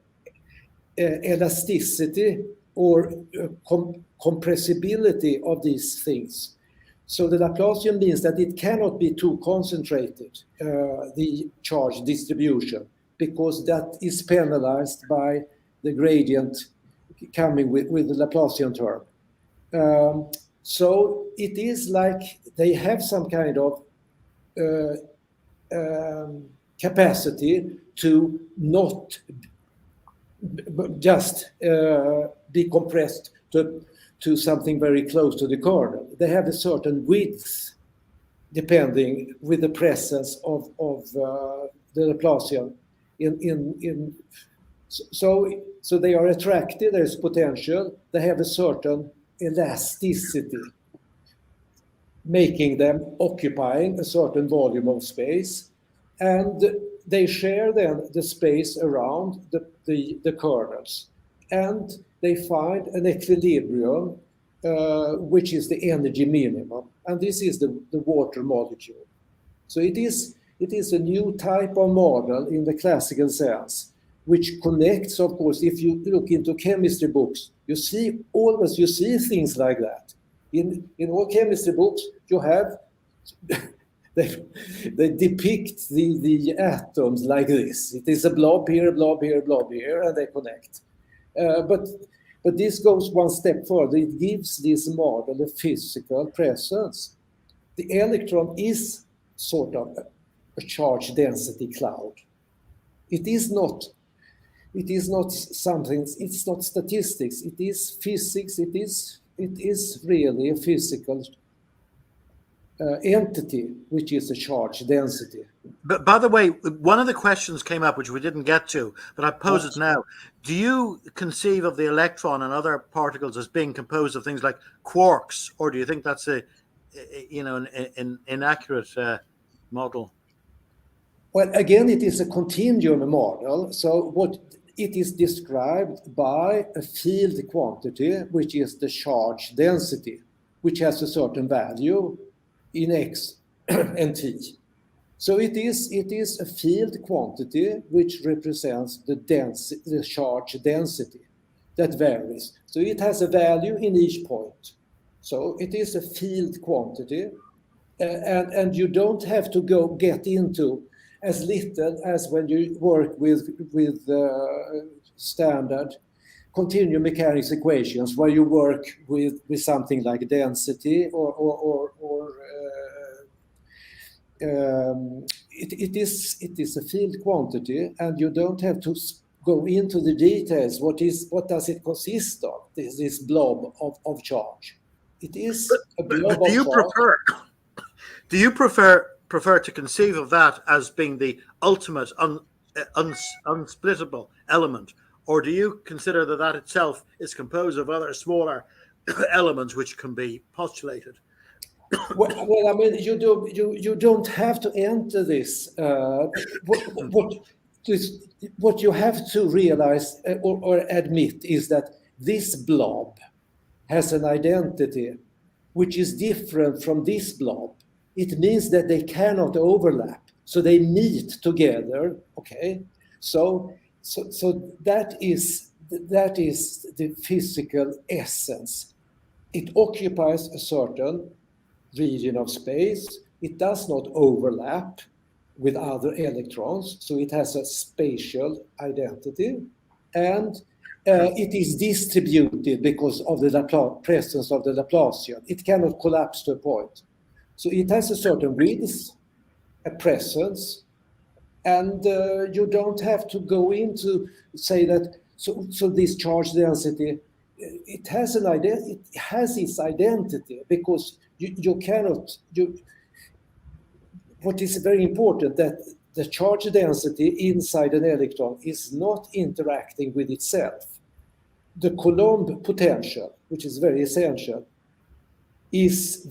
elasticity or compressibility of these things. So the Laplacian means that it cannot be too concentrated, the charge distribution, because that is penalized by the gradient coming with the Laplacian term. So it is like they have some kind of capacity to not just be compressed to something very close to the kernel. They have a certain width depending with the presence of the Laplacian so they are attracted. There's potential. They have a certain elasticity, making them occupying a certain volume of space, and they share then the space around the kernels, and they find an equilibrium, which is the energy minimum, and this is the water molecule. So it is a new type of model in the classical sense, which connects, of course, if you look into chemistry books, you see things like that. In all chemistry books, you have they depict the atoms like this. It is a blob here, a blob here, a blob here, and they connect. But this goes one step further. It gives this model a physical presence. The electron is sort of a charge density cloud. It is not something. It's not statistics. It is physics. It is really a physical entity, which is a charge density.
But by the way, one of the questions came up, which we didn't get to, but I pose it now. Do you conceive of the electron and other particles as being composed of things like quarks, or do you think that's an inaccurate model?
Well, again, it is a continuum model. So it is described by a field quantity, which is the charge density, which has a certain value in x and t. So it is a field quantity which represents the charge density that varies. So it has a value in each point. So it is a field quantity, and you don't have to get into as little as when you work with standard continuum mechanics equations, where you work with something like density it is a field quantity, and you don't have to go into the details. What does it consist of? This blob of charge. It is a blob of charge.
Do you prefer to conceive of that as being the ultimate unsplittable element, or do you consider that itself is composed of other smaller elements which can be postulated?
Well, I mean, you don't have to enter this. What you have to realize or admit is that this blob has an identity which is different from this blob. It means that they cannot overlap, so they meet together. Okay, so that is the physical essence. It occupies a certain region of space. It does not overlap with other electrons, so it has a spatial identity, and it is distributed because of the presence of the Laplacian. It cannot collapse to a point. So it has a certain width, a presence, and you don't have to go into say that. So this charge density, it has an identity. It has its identity because you cannot. What is very important that the charge density inside an electron is not interacting with itself. The Coulomb potential, which is very essential, is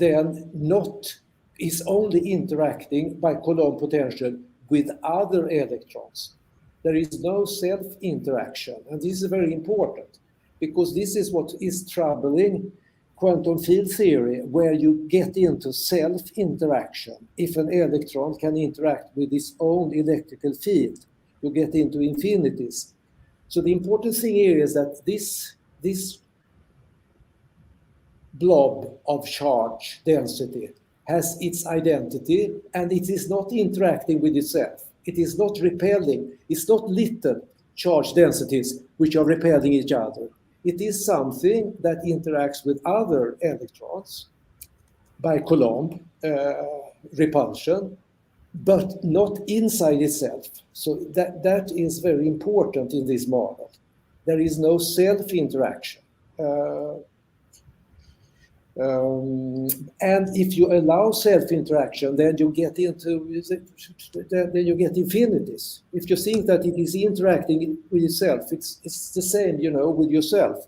only interacting by Coulomb potential with other electrons. There is no self-interaction, and this is very important because this is what is troubling quantum field theory, where you get into self-interaction. If an electron can interact with its own electrical field, you get into infinities. So the important thing here is that this blob of charge density has its identity, and it is not interacting with itself. It is not repelling. It's not little charge densities which are repelling each other. It is something that interacts with other electrons by Coulomb repulsion, but not inside itself. So that is very important in this model. There is no self-interaction. And if you allow self-interaction, then you get infinities. If you think that it is interacting with itself, it's the same, with yourself.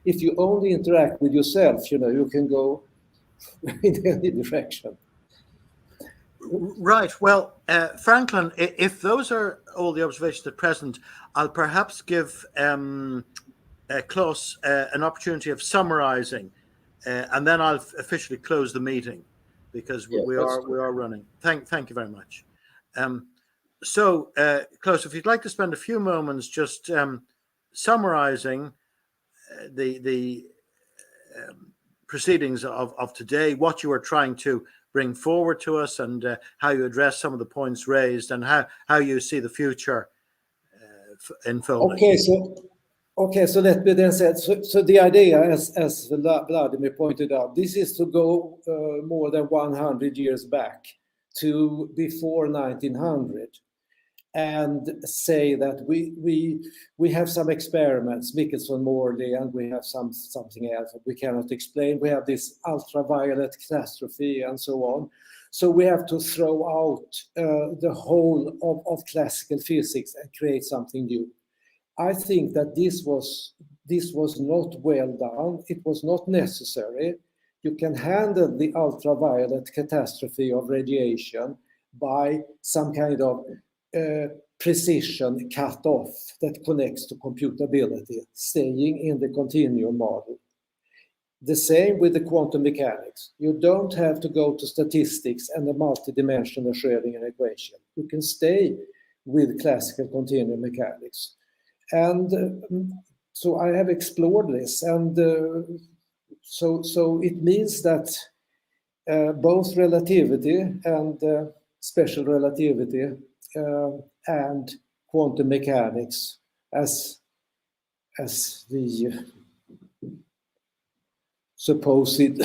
If you only interact with yourself, you can go in any direction.
Right. Well, Franklin, if those are all the observations at present, I'll perhaps give Claes an opportunity of summarizing. And then I'll officially close the meeting because we are running. Thank you very much. So, Claes, if you'd like to spend a few moments just summarizing the proceedings of today, what you are trying to bring forward to us, and how you address some of the points raised, and how you see the future unfolding.
Okay, so let me then say, so the idea, as Vladimir pointed out, this is to go more than 100 years back to before 1900 and say that we have some experiments, Michelson-Morley, and we have something else that we cannot explain. We have this ultraviolet catastrophe and so on. So we have to throw out the whole of classical physics and create something new. I think that this was not well done. It was not necessary. You can handle the ultraviolet catastrophe of radiation by some kind of precision cut off that connects to computability, staying in the continuum model. The same with the quantum mechanics. You don't have to go to statistics and a multidimensional Schrödinger equation. You can stay with classical continuum mechanics. And so I have explored this, and so it means that both relativity and special relativity and quantum mechanics as the supposed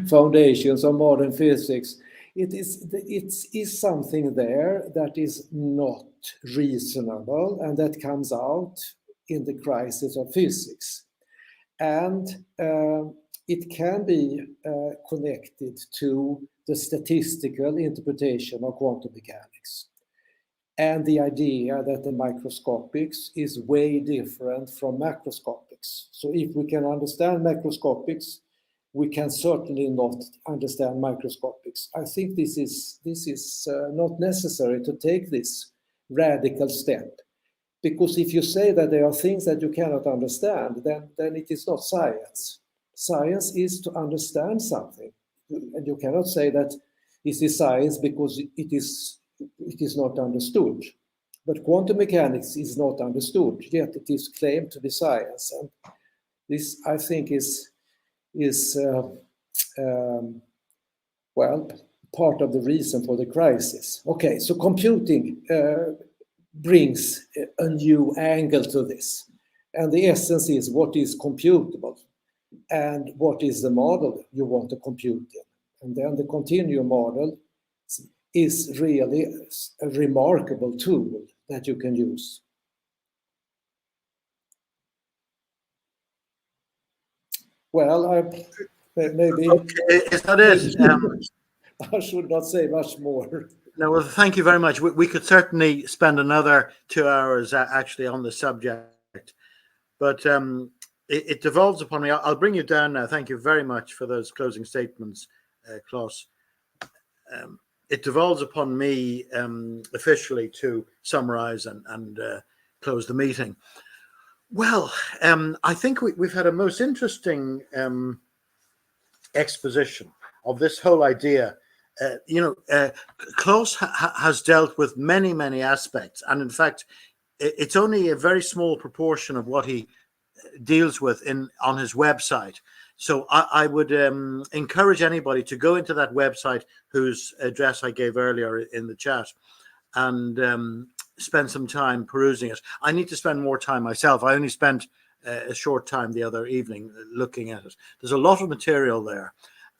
foundations of modern physics, it is something there that is not reasonable, and that comes out in the crisis of physics. And it can be connected to the statistical interpretation of quantum mechanics. And the idea that the microscopics is way different from macroscopics. So if we can understand macroscopics, we can certainly not understand microscopics. I think this is not necessary to take this radical step. Because if you say that there are things that you cannot understand, then it is not science. Science is to understand something. And you cannot say that this is science because it is not understood. But quantum mechanics is not understood, yet it is claimed to be science. And this, I think, is part of the reason for the crisis. Okay, so computing brings a new angle to this. And the essence is what is computable and what is the model you want to compute in. And then the continuum model is really a remarkable tool that you can use. Well, maybe
is that it?
I should not say much more.
No, well, thank you very much. We could certainly spend another 2 hours actually on the subject, but it devolves upon me. I'll bring you down now. Thank you very much for those closing statements, Claes. It devolves upon me officially to summarize and close the meeting. Well, I think we've had a most interesting exposition of this whole idea. Claes has dealt with many, many aspects. And in fact, it's only a very small proportion of what he deals with on his website. So I would encourage anybody to go into that website whose address I gave earlier in the chat and spend some time perusing it. I need to spend more time myself. I only spent a short time the other evening looking at it. There's a lot of material there.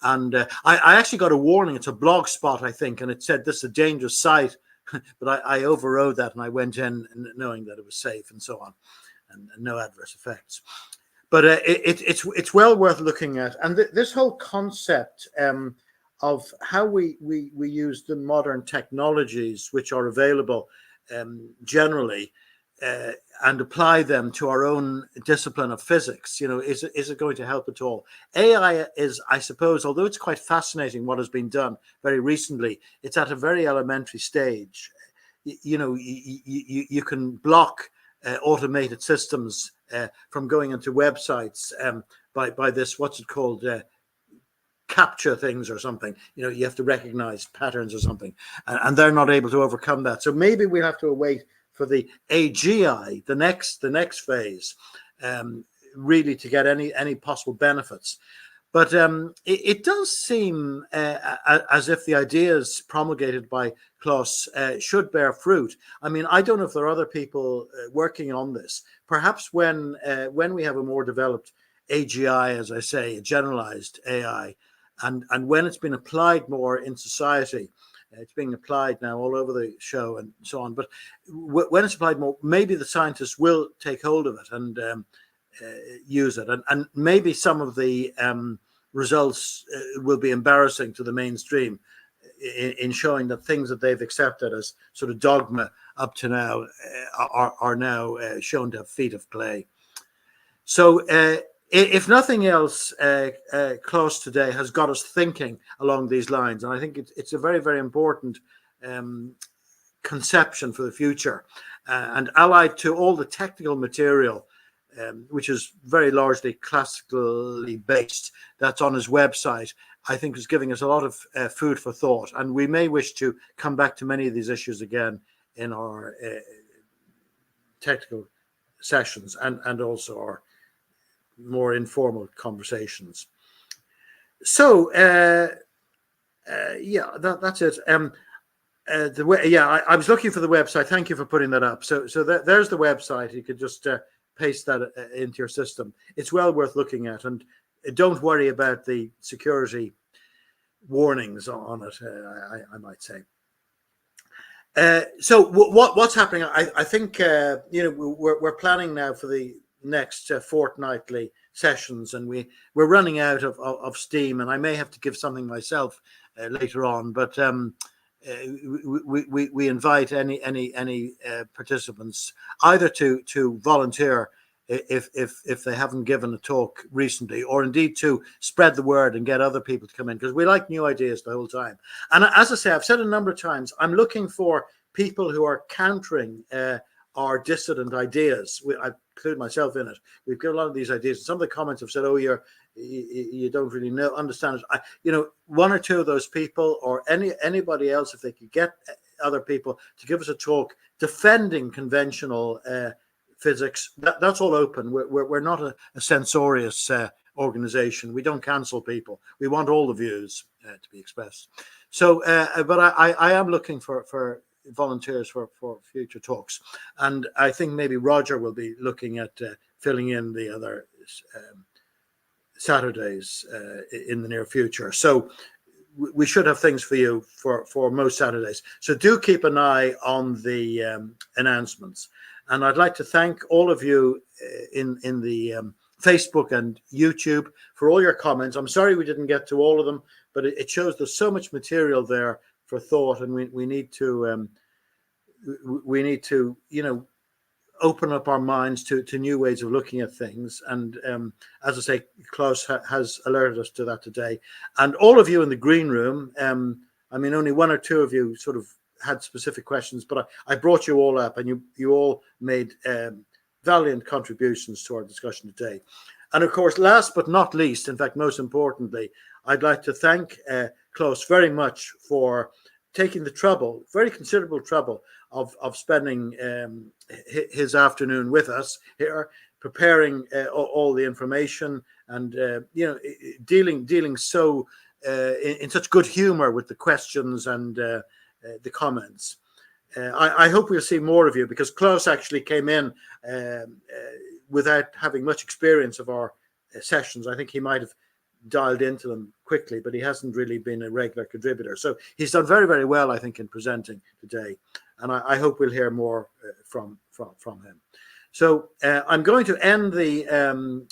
And I actually got a warning. It's a blog spot, I think, and it said this is a dangerous site. But I overrode that and I went in knowing that it was safe and so on, and no adverse effects. But it's well worth looking at. And this whole concept of how we use the modern technologies which are available generally and apply them to our own discipline of physics, is it going to help at all? AI is, I suppose, although it's quite fascinating what has been done very recently, it's at a very elementary stage. You can block automated systems from going into websites by this, what's it called, capture things or something. You have to recognize patterns or something, and they're not able to overcome that. So maybe we'll have to wait for the AGI, the next phase, really to get any possible benefits. But it does seem as if the ideas promulgated by Claes should bear fruit. I mean, I don't know if there are other people working on this. Perhaps when we have a more developed AGI, as I say, a generalized AI, and when it's been applied more in society, it's being applied now all over the show and so on. But when it's applied more, maybe the scientists will take hold of it and use it. And maybe some of the results will be embarrassing to the mainstream in showing that things that they've accepted as sort of dogma up to now are now shown to have feet of clay. So if nothing else, Claes today has got us thinking along these lines. And I think it's a very, very important conception for the future, and allied to all the technical material, which is very largely classically based, that's on his website, I think is giving us a lot of food for thought. And we may wish to come back to many of these issues again in our technical sessions and also our more informal conversations. So, yeah, that's it. I was looking for the website. Thank you for putting that up. So there's the website. You could just paste that into your system. It's well worth looking at, and don't worry about the security warnings on it. I might say. So what's happening? I think we're planning now for the next fortnightly sessions, and we're running out of steam, and I may have to give something myself later on, but we invite any participants either to volunteer if they haven't given a talk recently, or indeed to spread the word and get other people to come in, because we like new ideas the whole time. And as I say, I've said a number of times, I'm looking for people who are countering our dissident ideas. I include myself in it. We've got a lot of these ideas, and some of the comments have said, "Oh, you don't really understand it." One or two of those people, or anybody else, if they could get other people to give us a talk defending conventional physics, that's all open. We're not a censorious organization. We don't cancel people. We want all the views to be expressed. So, but I am looking for volunteers for future talks, and I think maybe Roger will be looking at filling in the other Saturdays in the near future. So we should have things for you for most Saturdays. So do keep an eye on the announcements. And I'd like to thank all of you in the Facebook and YouTube for all your comments. I'm sorry we didn't get to all of them, but it shows there's so much material there for thought, and we need to open up our minds to new ways of looking at things. And as I say, Claes has alerted us to that today. And all of you in the green room, only one or two of you sort of had specific questions, but I brought you all up, and you all made valiant contributions to our discussion today. And of course, last but not least, in fact, most importantly, I'd like to thank Claes very much for taking the trouble, very considerable trouble, of spending his afternoon with us here, preparing all the information, and dealing so in such good humor with the questions and the comments. I hope we'll see more of you, because Claes actually came in without having much experience of our sessions. I think he might have dialed into them quickly, but he hasn't really been a regular contributor. So he's done very, very well, I think, in presenting today. And I hope we'll hear more from him. So I'm going to end the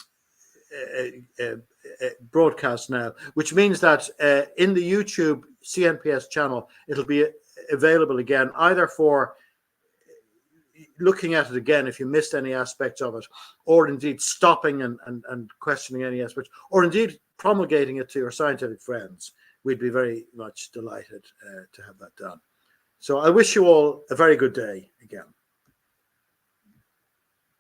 broadcast now, which means that in the YouTube CNPS channel, it'll be available again, either for looking at it again if you missed any aspects of it, or indeed stopping and questioning any aspects, or indeed promulgating it to your scientific friends. We'd be very much delighted to have that done. So I wish you all a very good day again.